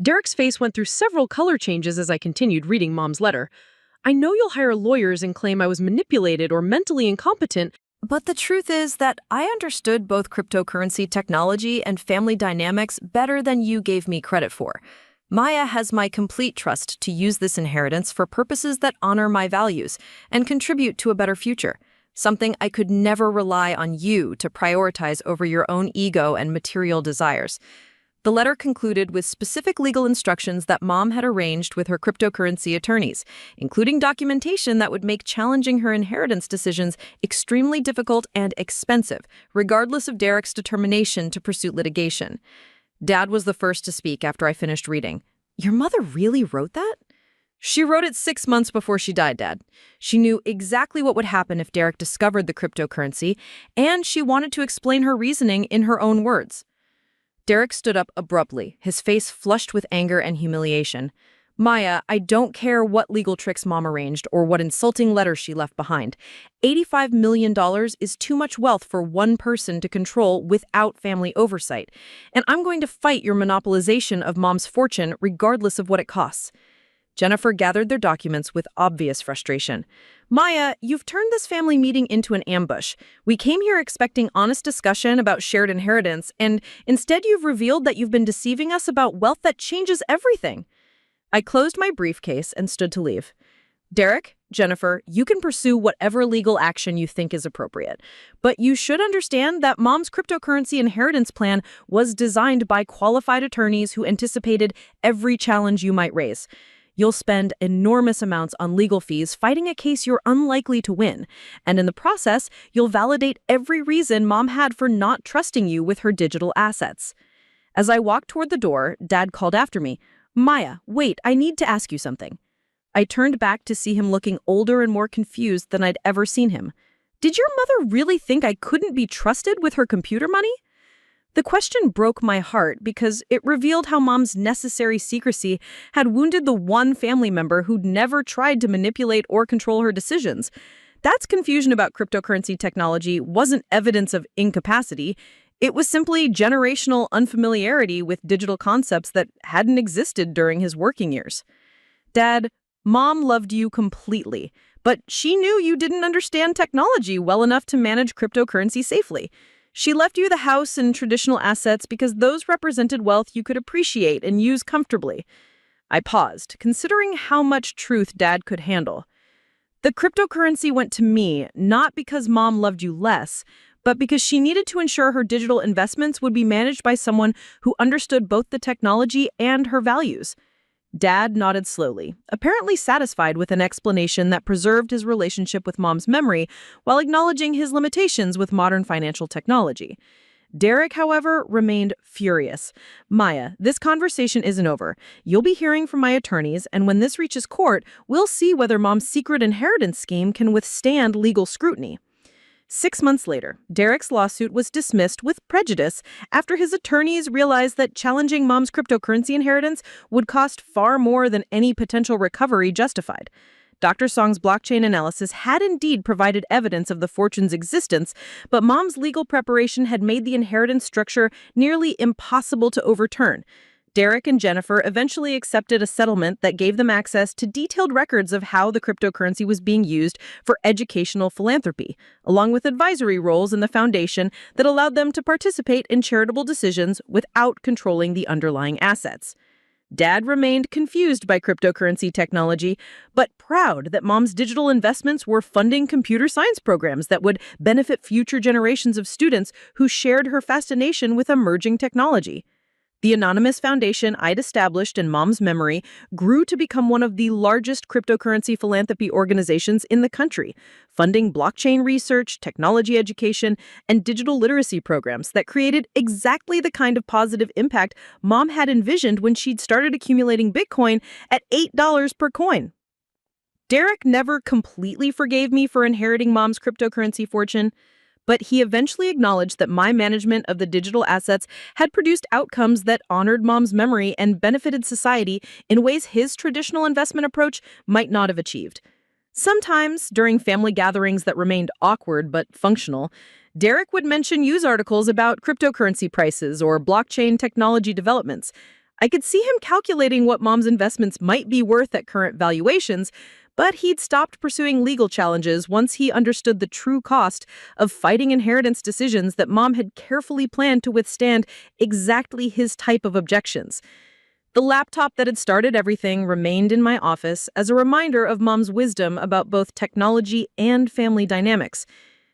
Derek's face went through several color changes as I continued reading Mom's letter. I know you'll hire lawyers and claim I was manipulated or mentally incompetent, But the truth is that I understood both cryptocurrency technology and family dynamics better than you gave me credit for. Maya has my complete trust to use this inheritance for purposes that honor my values and contribute to a better future, something I could never rely on you to prioritize over your own ego and material desires. The letter concluded with specific legal instructions that Mom had arranged with her cryptocurrency attorneys, including documentation that would make challenging her inheritance decisions extremely difficult and expensive, regardless of Derek's determination to pursue litigation. Dad was the first to speak after I finished reading. Your mother really wrote that? She wrote it 6 months before she died, Dad. She knew exactly what would happen if Derek discovered the cryptocurrency, and she wanted to explain her reasoning in her own words. Derek stood up abruptly, his face flushed with anger and humiliation. Maya, I don't care what legal tricks Mom arranged or what insulting letters she left behind. $85 million is too much wealth for one person to control without family oversight. And I'm going to fight your monopolization of Mom's fortune regardless of what it costs. Jennifer gathered their documents with obvious frustration. Maya, you've turned this family meeting into an ambush. We came here expecting honest discussion about shared inheritance, and instead you've revealed that you've been deceiving us about wealth that changes everything. I closed my briefcase and stood to leave. Derek, Jennifer, you can pursue whatever legal action you think is appropriate. But you should understand that Mom's cryptocurrency inheritance plan was designed by qualified attorneys who anticipated every challenge you might raise. You'll spend enormous amounts on legal fees fighting a case you're unlikely to win, and in the process, you'll validate every reason Mom had for not trusting you with her digital assets. As I walked toward the door, Dad called after me, Maya, wait, I need to ask you something. I turned back to see him looking older and more confused than I'd ever seen him. Did your mother really think I couldn't be trusted with her computer money? The question broke my heart because it revealed how Mom's necessary secrecy had wounded the one family member who'd never tried to manipulate or control her decisions. Dad's confusion about cryptocurrency technology wasn't evidence of incapacity. It was simply generational unfamiliarity with digital concepts that hadn't existed during his working years. Dad, Mom loved you completely, but she knew you didn't understand technology well enough to manage cryptocurrency safely. She left you the house and traditional assets because those represented wealth you could appreciate and use comfortably. I paused, considering how much truth Dad could handle. The cryptocurrency went to me, not because Mom loved you less, but because she needed to ensure her digital investments would be managed by someone who understood both the technology and her values. Dad nodded slowly, apparently satisfied with an explanation that preserved his relationship with Mom's memory while acknowledging his limitations with modern financial technology. Derek, however, remained furious. Maya, this conversation isn't over. You'll be hearing from my attorneys, and when this reaches court, we'll see whether Mom's secret inheritance scheme can withstand legal scrutiny. 6 months later, Derek's lawsuit was dismissed with prejudice after his attorneys realized that challenging Mom's cryptocurrency inheritance would cost far more than any potential recovery justified. Dr. Song's blockchain analysis had indeed provided evidence of the fortune's existence, but Mom's legal preparation had made the inheritance structure nearly impossible to overturn. Derek and Jennifer eventually accepted a settlement that gave them access to detailed records of how the cryptocurrency was being used for educational philanthropy, along with advisory roles in the foundation that allowed them to participate in charitable decisions without controlling the underlying assets. Dad remained confused by cryptocurrency technology, but proud that Mom's digital investments were funding computer science programs that would benefit future generations of students who shared her fascination with emerging technology. The anonymous foundation I'd established in Mom's memory grew to become one of the largest cryptocurrency philanthropy organizations in the country, funding blockchain research, technology education, and digital literacy programs that created exactly the kind of positive impact Mom had envisioned when she'd started accumulating Bitcoin at $8 per coin. Derek never completely forgave me for inheriting Mom's cryptocurrency fortune, but he eventually acknowledged that my management of the digital assets had produced outcomes that honored Mom's memory and benefited society in ways his traditional investment approach might not have achieved. Sometimes, during family gatherings that remained awkward but functional, Derek would mention news articles about cryptocurrency prices or blockchain technology developments. I could see him calculating what Mom's investments might be worth at current valuations, but he'd stopped pursuing legal challenges once he understood the true cost of fighting inheritance decisions that Mom had carefully planned to withstand exactly his type of objections. The laptop that had started everything remained in my office as a reminder of Mom's wisdom about both technology and family dynamics.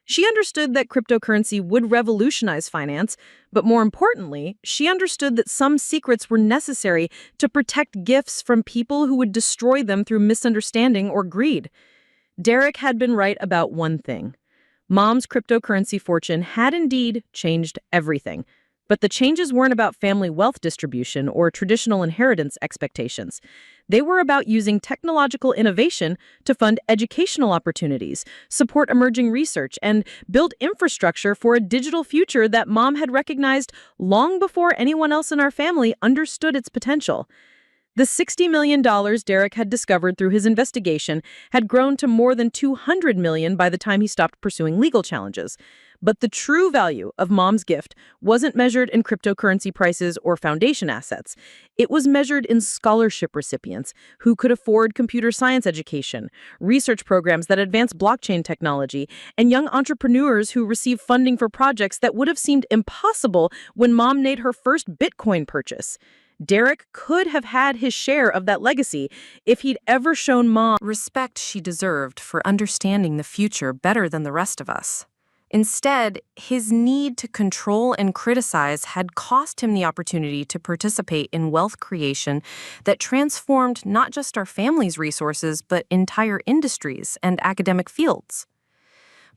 She understood that cryptocurrency would revolutionize finance, but more importantly, she understood that some secrets were necessary to protect gifts from people who would destroy them through misunderstanding or greed. Derek had been right about one thing. Mom's cryptocurrency fortune had indeed changed everything. But the changes weren't about family wealth distribution or traditional inheritance expectations. They were about using technological innovation to fund educational opportunities, support emerging research, and build infrastructure for a digital future that Mom had recognized long before anyone else in our family understood its potential. The $60 million Derek had discovered through his investigation had grown to more than $200 million by the time he stopped pursuing legal challenges. But the true value of Mom's gift wasn't measured in cryptocurrency prices or foundation assets. It was measured in scholarship recipients who could afford computer science education, research programs that advance blockchain technology, and young entrepreneurs who received funding for projects that would have seemed impossible when Mom made her first Bitcoin purchase. Derek could have had his share of that legacy if he'd ever shown Mom Respect she deserved for understanding the future better than the rest of us. Instead, his need to control and criticize had cost him the opportunity to participate in wealth creation that transformed not just our family's resources, but entire industries and academic fields.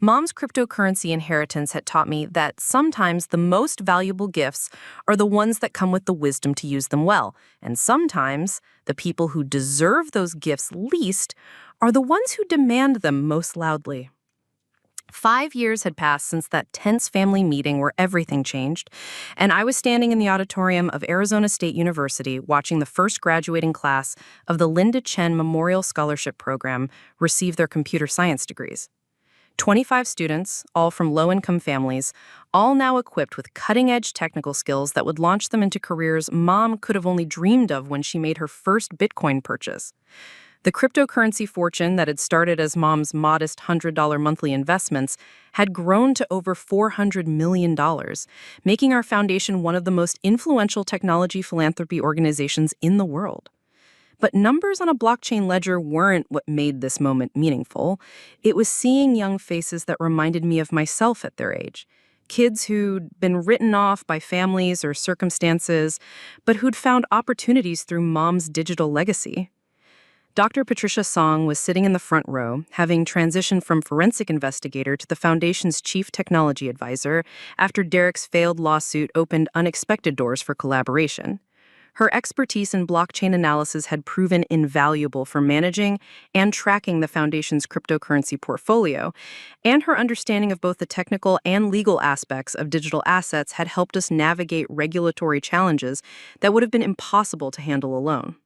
Mom's cryptocurrency inheritance had taught me that sometimes the most valuable gifts are the ones that come with the wisdom to use them well, and sometimes the people who deserve those gifts least are the ones who demand them most loudly. 5 years had passed since that tense family meeting where everything changed, and I was standing in the auditorium of Arizona State University watching the first graduating class of the Linda Chen Memorial Scholarship Program receive their computer science degrees. 25 students, all from low-income families, all now equipped with cutting-edge technical skills that would launch them into careers Mom could have only dreamed of when she made her first Bitcoin purchase. The cryptocurrency fortune that had started as Mom's modest $100 monthly investments had grown to over $400 million, making our foundation one of the most influential technology philanthropy organizations in the world. But numbers on a blockchain ledger weren't what made this moment meaningful. It was seeing young faces that reminded me of myself at their age. Kids who'd been written off by families or circumstances, but who'd found opportunities through Mom's digital legacy. Dr. Patricia Song was sitting in the front row, having transitioned from forensic investigator to the Foundation's chief technology advisor after Derek's failed lawsuit opened unexpected doors for collaboration. Her expertise in blockchain analysis had proven invaluable for managing and tracking the Foundation's cryptocurrency portfolio, and her understanding of both the technical and legal aspects of digital assets had helped us navigate regulatory challenges that would have been impossible to handle alone.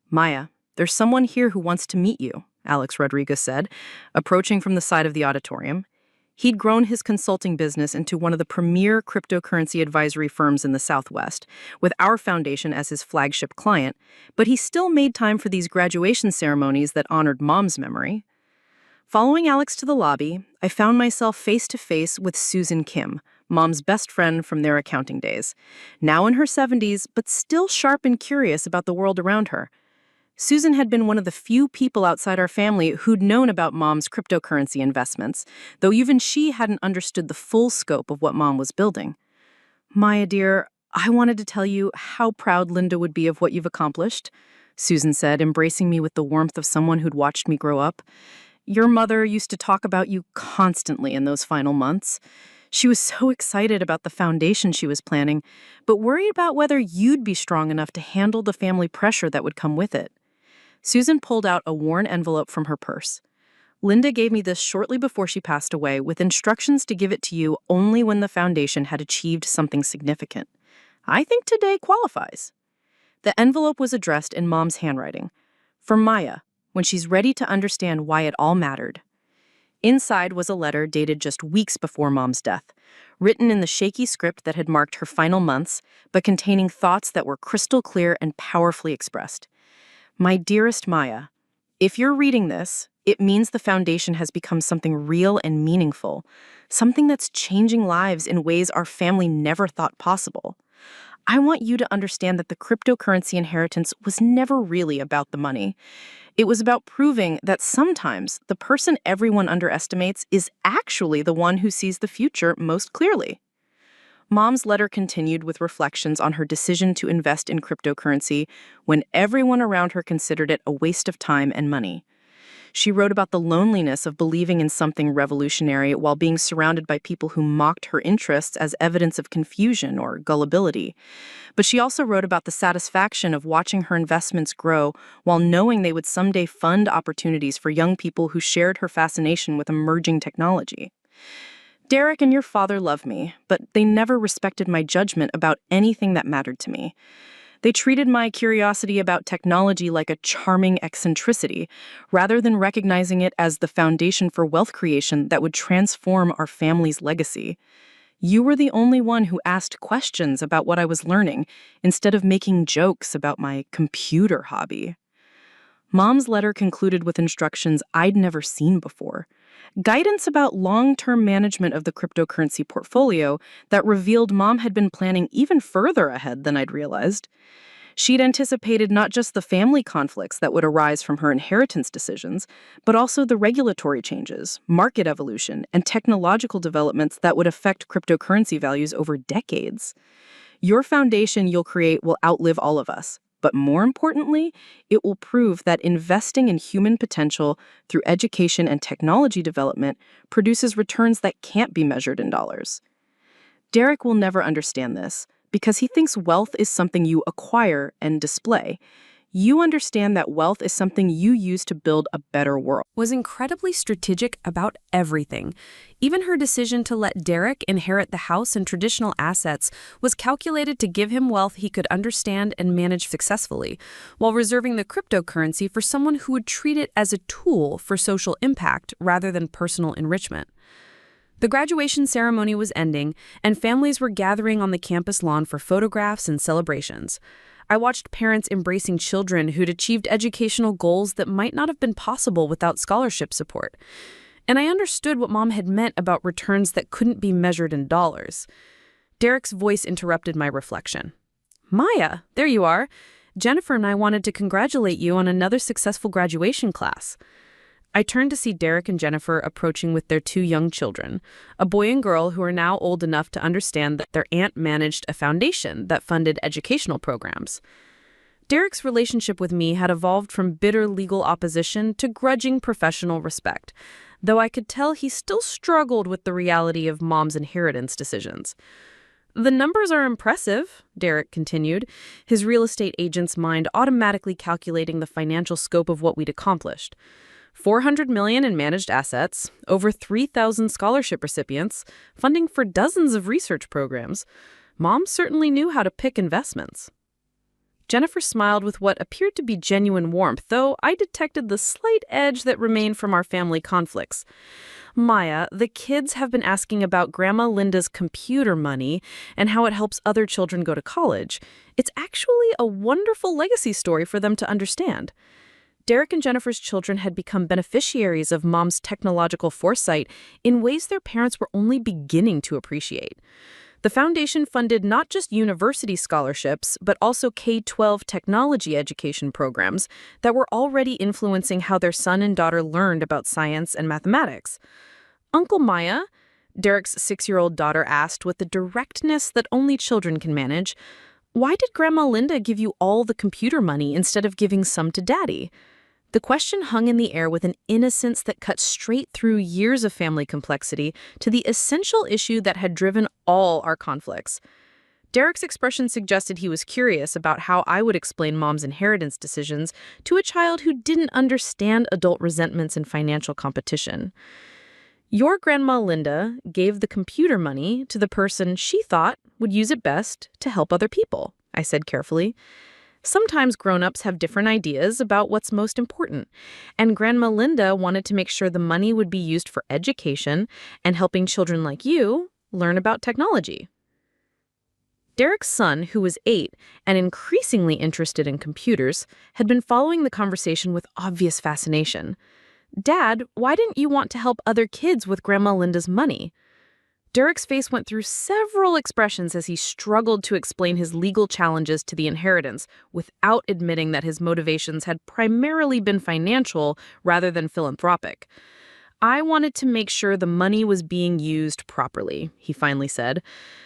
"Maya, there's someone here who wants to meet you," Alex Rodriguez said, approaching from the side of the auditorium. He'd grown his consulting business into one of the premier cryptocurrency advisory firms in the Southwest, with our foundation as his flagship client, but he still made time for these graduation ceremonies that honored Mom's memory. Following Alex to the lobby, I found myself face to face with Susan Kim, Mom's best friend from their accounting days, now in her 70s, but still sharp and curious about the world around her. Susan had been one of the few people outside our family who'd known about Mom's cryptocurrency investments, though even she hadn't understood the full scope of what Mom was building. "Maya, dear, I wanted to tell you how proud Linda would be of what you've accomplished," Susan said, embracing me with the warmth of someone who'd watched me grow up. "Your mother used to talk about you constantly in those final months. She was so excited about the foundation she was planning, but worried about whether you'd be strong enough to handle the family pressure that would come with it." Susan pulled out a worn envelope from her purse. "Linda gave me this shortly before she passed away, with instructions to give it to you only when the foundation had achieved something significant. I think today qualifies." The envelope was addressed in Mom's handwriting. "For Maya, when she's ready to understand why it all mattered." Inside was a letter dated just weeks before Mom's death, written in the shaky script that had marked her final months, but containing thoughts that were crystal clear and powerfully expressed. "My dearest Maya, if you're reading this, it means the foundation has become something real and meaningful, something that's changing lives in ways our family never thought possible. I want you to understand that the cryptocurrency inheritance was never really about the money. It was about proving that sometimes the person everyone underestimates is actually the one who sees the future most clearly." Mom's letter continued with reflections on her decision to invest in cryptocurrency when everyone around her considered it a waste of time and money. She wrote about the loneliness of believing in something revolutionary while being surrounded by people who mocked her interests as evidence of confusion or gullibility. But she also wrote about the satisfaction of watching her investments grow while knowing they would someday fund opportunities for young people who shared her fascination with emerging technology. "Derek and your father love me, but they never respected my judgment about anything that mattered to me. They treated my curiosity about technology like a charming eccentricity, rather than recognizing it as the foundation for wealth creation that would transform our family's legacy. You were the only one who asked questions about what I was learning, instead of making jokes about my computer hobby." Mom's letter concluded with instructions I'd never seen before. Guidance about long-term management of the cryptocurrency portfolio that revealed Mom had been planning even further ahead than I'd realized. She'd anticipated not just the family conflicts that would arise from her inheritance decisions, but also the regulatory changes, market evolution, and technological developments that would affect cryptocurrency values over decades. "Your foundation you'll create will outlive all of us. But more importantly, it will prove that investing in human potential through education and technology development produces returns that can't be measured in dollars." Derek will never understand this because he thinks wealth is something you acquire and display. You understand that wealth is something you use to build a better world. Was incredibly strategic about everything. Even her decision to let Derek inherit the house and traditional assets was calculated to give him wealth he could understand and manage successfully, while reserving the cryptocurrency for someone who would treat it as a tool for social impact rather than personal enrichment. The graduation ceremony was ending, and families were gathering on the campus lawn for photographs and celebrations. I watched parents embracing children who'd achieved educational goals that might not have been possible without scholarship support. And I understood what Mom had meant about returns that couldn't be measured in dollars. Derek's voice interrupted my reflection. "Maya, there you are. Jennifer and I wanted to congratulate you on another successful graduation class." I turned to see Derek and Jennifer approaching with their 2 young children, a boy and girl who are now old enough to understand that their aunt managed a foundation that funded educational programs. Derek's relationship with me had evolved from bitter legal opposition to grudging professional respect, though I could tell he still struggled with the reality of Mom's inheritance decisions. "The numbers are impressive," Derek continued, his real estate agent's mind automatically calculating the financial scope of what we'd accomplished. $400 million in managed assets, over 3,000 scholarship recipients, funding for dozens of research programs. Mom certainly knew how to pick investments. Jennifer smiled with what appeared to be genuine warmth, though I detected the slight edge that remained from our family conflicts. "Maya, the kids have been asking about Grandma Linda's computer money and how it helps other children go to college. It's actually a wonderful legacy story for them to understand." Derek and Jennifer's children had become beneficiaries of Mom's technological foresight in ways their parents were only beginning to appreciate. The foundation funded not just university scholarships, but also K-12 technology education programs that were already influencing how their son and daughter learned about science and mathematics. "Uncle Maya," Derek's 6-year-old daughter asked with the directness that only children can manage, "why did Grandma Linda give you all the computer money instead of giving some to Daddy?" The question hung in the air with an innocence that cut straight through years of family complexity to the essential issue that had driven all our conflicts. Derek's expression suggested he was curious about how I would explain Mom's inheritance decisions to a child who didn't understand adult resentments and financial competition. "Your Grandma Linda gave the computer money to the person she thought would use it best to help other people," I said carefully. "Sometimes grown-ups have different ideas about what's most important, and Grandma Linda wanted to make sure the money would be used for education and helping children like you learn about technology." Derek's son, who was 8 and increasingly interested in computers, had been following the conversation with obvious fascination. "Dad, why didn't you want to help other kids with Grandma Linda's money?" Derek's face went through several expressions as he struggled to explain his legal challenges to the inheritance without admitting that his motivations had primarily been financial rather than philanthropic. "I wanted to make sure the money was being used properly," he finally said.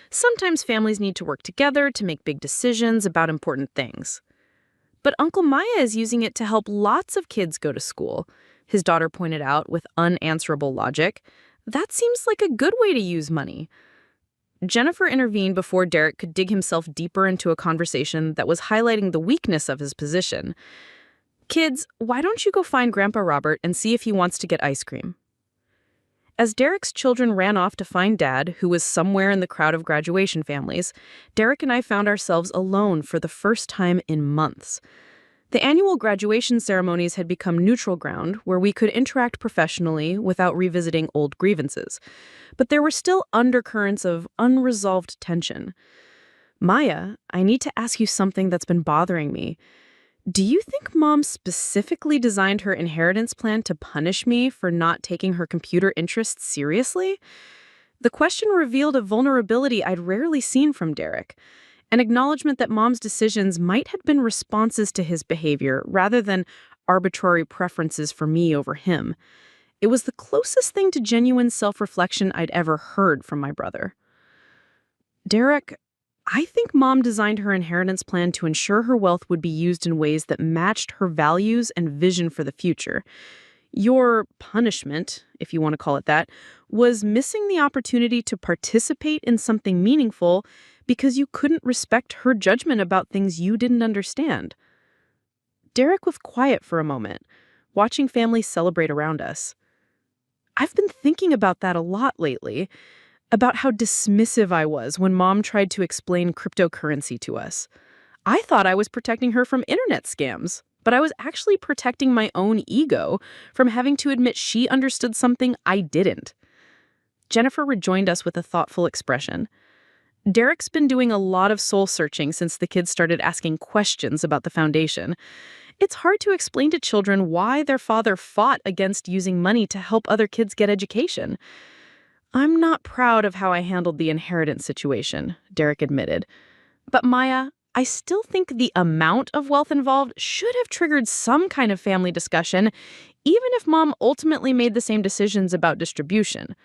"Sometimes families need to work together to make big decisions about important things." "But Uncle Maya is using it to help lots of kids go to school," his daughter pointed out with unanswerable logic. "That seems like a good way to use money." Jennifer intervened before Derek could dig himself deeper into a conversation that was highlighting the weakness of his position. "Kids, why don't you go find Grandpa Robert and see if he wants to get ice cream?" As Derek's children ran off to find Dad, who was somewhere in the crowd of graduation families, Derek and I found ourselves alone for the first time in months. The annual graduation ceremonies had become neutral ground where we could interact professionally without revisiting old grievances. But there were still undercurrents of unresolved tension. "Maya, I need to ask you something that's been bothering me. Do you think Mom specifically designed her inheritance plan to punish me for not taking her computer interests seriously?" The question revealed a vulnerability I'd rarely seen from Derek. An acknowledgement that Mom's decisions might have been responses to his behavior rather than arbitrary preferences for me over him. It was the closest thing to genuine self-reflection I'd ever heard from my brother. "Derek, I think Mom designed her inheritance plan to ensure her wealth would be used in ways that matched her values and vision for the future. Your punishment, if you want to call it that, was missing the opportunity to participate in something meaningful because you couldn't respect her judgment about things you didn't understand." Derek was quiet for a moment, watching families celebrate around us. "I've been thinking about that a lot lately, about how dismissive I was when Mom tried to explain cryptocurrency to us. I thought I was protecting her from internet scams, but I was actually protecting my own ego from having to admit she understood something I didn't." Jennifer rejoined us with a thoughtful expression. "Derek's been doing a lot of soul-searching since the kids started asking questions about the foundation. It's hard to explain to children why their father fought against using money to help other kids get education." "I'm not proud of how I handled the inheritance situation," Derek admitted. "But Maya, I still think the amount of wealth involved should have triggered some kind of family discussion, even if Mom ultimately made the same decisions about distribution."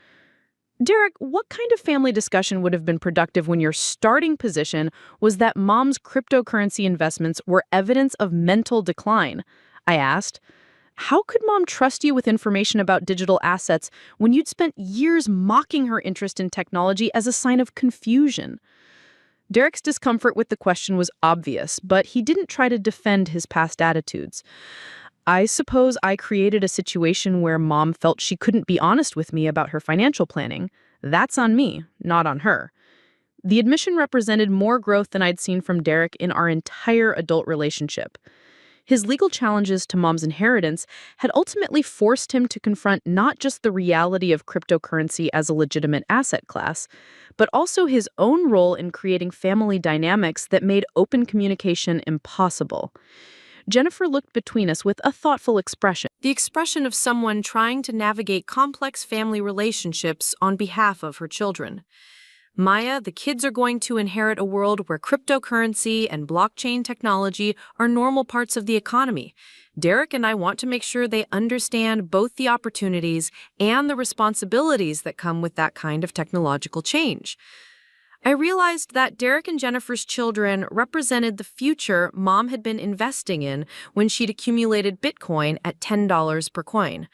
Derek, what kind of family discussion would have been productive when your starting position was that mom's cryptocurrency investments were evidence of mental decline? I asked. How could mom trust you with information about digital assets when you'd spent years mocking her interest in technology as a sign of confusion? Derek's discomfort with the question was obvious, but he didn't try to defend his past attitudes. I suppose I created a situation where mom felt she couldn't be honest with me about her financial planning. That's on me, not on her. The admission represented more growth than I'd seen from Derek in our entire adult relationship. His legal challenges to mom's inheritance had ultimately forced him to confront not just the reality of cryptocurrency as a legitimate asset class, but also his own role in creating family dynamics that made open communication impossible. Jennifer looked between us with a thoughtful expression. The expression of someone trying to navigate complex family relationships on behalf of her children. Maya, the kids are going to inherit a world where cryptocurrency and blockchain technology are normal parts of the economy. Derek and I want to make sure they understand both the opportunities and the responsibilities that come with that kind of technological change. I realized that Derek and Jennifer's children represented the future mom had been investing in when she'd accumulated Bitcoin at $10 per coin.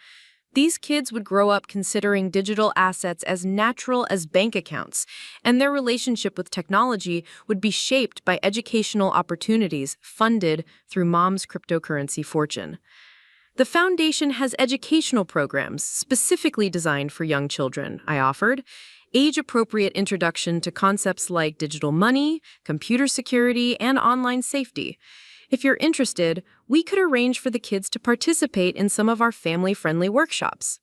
These kids would grow up considering digital assets as natural as bank accounts, and their relationship with technology would be shaped by educational opportunities funded through mom's cryptocurrency fortune. The foundation has educational programs specifically designed for young children, I offered. Age-appropriate introduction to concepts like digital money, computer security, and online safety. If you're interested, we could arrange for the kids to participate in some of our family-friendly workshops.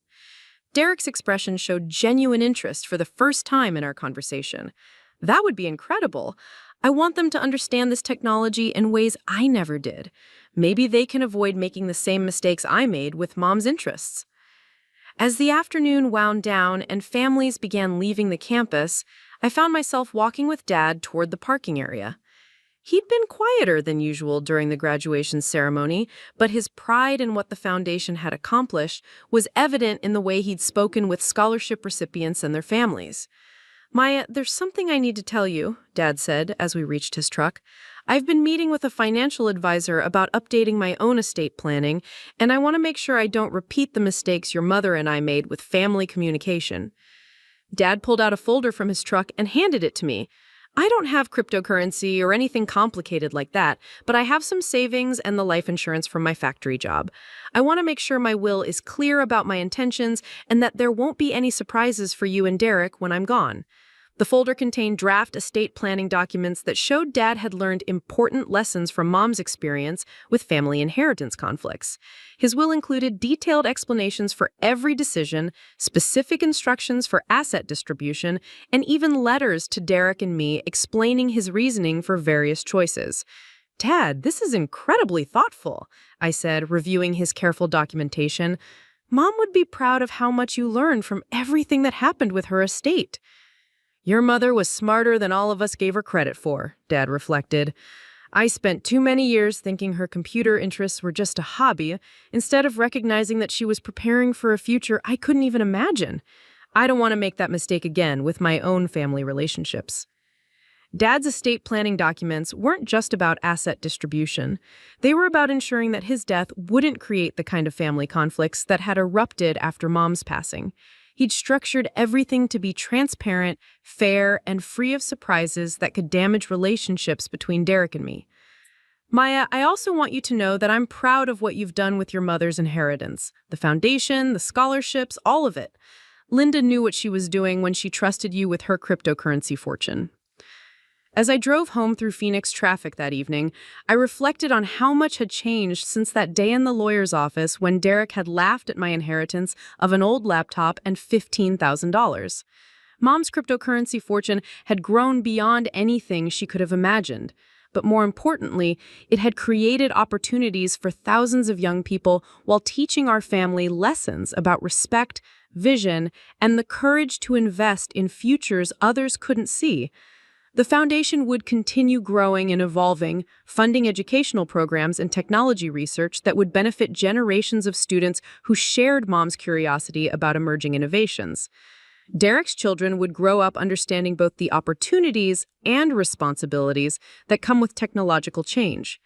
Derek's expression showed genuine interest for the first time in our conversation. That would be incredible. I want them to understand this technology in ways I never did. Maybe they can avoid making the same mistakes I made with mom's interests. As the afternoon wound down and families began leaving the campus, I found myself walking with Dad toward the parking area. He'd been quieter than usual during the graduation ceremony, but his pride in what the foundation had accomplished was evident in the way he'd spoken with scholarship recipients and their families. "Maya, there's something I need to tell you," Dad said as we reached his truck. "I've been meeting with a financial advisor about updating my own estate planning, and I want to make sure I don't repeat the mistakes your mother and I made with family communication." Dad pulled out a folder from his truck and handed it to me. "I don't have cryptocurrency or anything complicated like that, but I have some savings and the life insurance from my factory job. I want to make sure my will is clear about my intentions and that there won't be any surprises for you and Derek when I'm gone." The folder contained draft estate planning documents that showed Dad had learned important lessons from Mom's experience with family inheritance conflicts. His will included detailed explanations for every decision, specific instructions for asset distribution, and even letters to Derek and me explaining his reasoning for various choices. "Dad, this is incredibly thoughtful," I said, reviewing his careful documentation. "Mom would be proud of how much you learned from everything that happened with her estate." "Your mother was smarter than all of us gave her credit for," Dad reflected. "I spent too many years thinking her computer interests were just a hobby, instead of recognizing that she was preparing for a future I couldn't even imagine. I don't want to make that mistake again with my own family relationships." Dad's estate planning documents weren't just about asset distribution. They were about ensuring that his death wouldn't create the kind of family conflicts that had erupted after Mom's passing. He'd structured everything to be transparent, fair, and free of surprises that could damage relationships between Derek and me. "Maya, I also want you to know that I'm proud of what you've done with your mother's inheritance. The foundation, the scholarships, all of it. Linda knew what she was doing when she trusted you with her cryptocurrency fortune." As I drove home through Phoenix traffic that evening, I reflected on how much had changed since that day in the lawyer's office when Derek had laughed at my inheritance of an old laptop and $15,000. Mom's cryptocurrency fortune had grown beyond anything she could have imagined. But more importantly, it had created opportunities for thousands of young people while teaching our family lessons about respect, vision, and the courage to invest in futures others couldn't see. The foundation would continue growing and evolving, funding educational programs and technology research that would benefit generations of students who shared Mom's curiosity about emerging innovations. Derek's children would grow up understanding both the opportunities and responsibilities that come with technological change.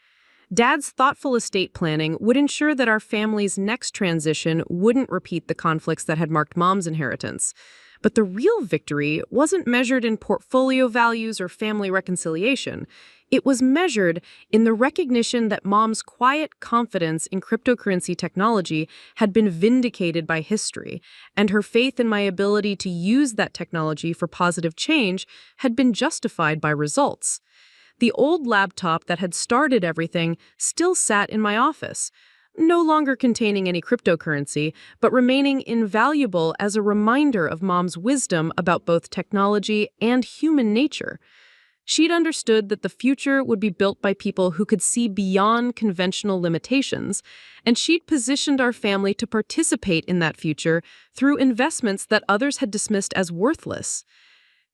Dad's thoughtful estate planning would ensure that our family's next transition wouldn't repeat the conflicts that had marked Mom's inheritance. But the real victory wasn't measured in portfolio values or family reconciliation. It was measured in the recognition that Mom's quiet confidence in cryptocurrency technology had been vindicated by history, and her faith in my ability to use that technology for positive change had been justified by results. The old laptop that had started everything still sat in my office, no longer containing any cryptocurrency, but remaining invaluable as a reminder of Mom's wisdom about both technology and human nature. She'd understood that the future would be built by people who could see beyond conventional limitations, and she'd positioned our family to participate in that future through investments that others had dismissed as worthless.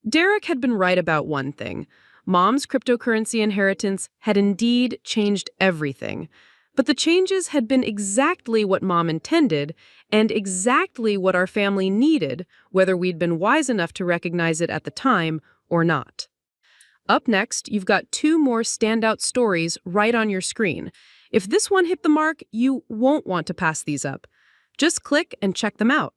Derek had been right about one thing. Mom's cryptocurrency inheritance had indeed changed everything. But the changes had been exactly what Mom intended, and exactly what our family needed, whether we'd been wise enough to recognize it at the time or not. Up next, you've got two more standout stories right on your screen. If this one hit the mark, you won't want to pass these up. Just click and check them out.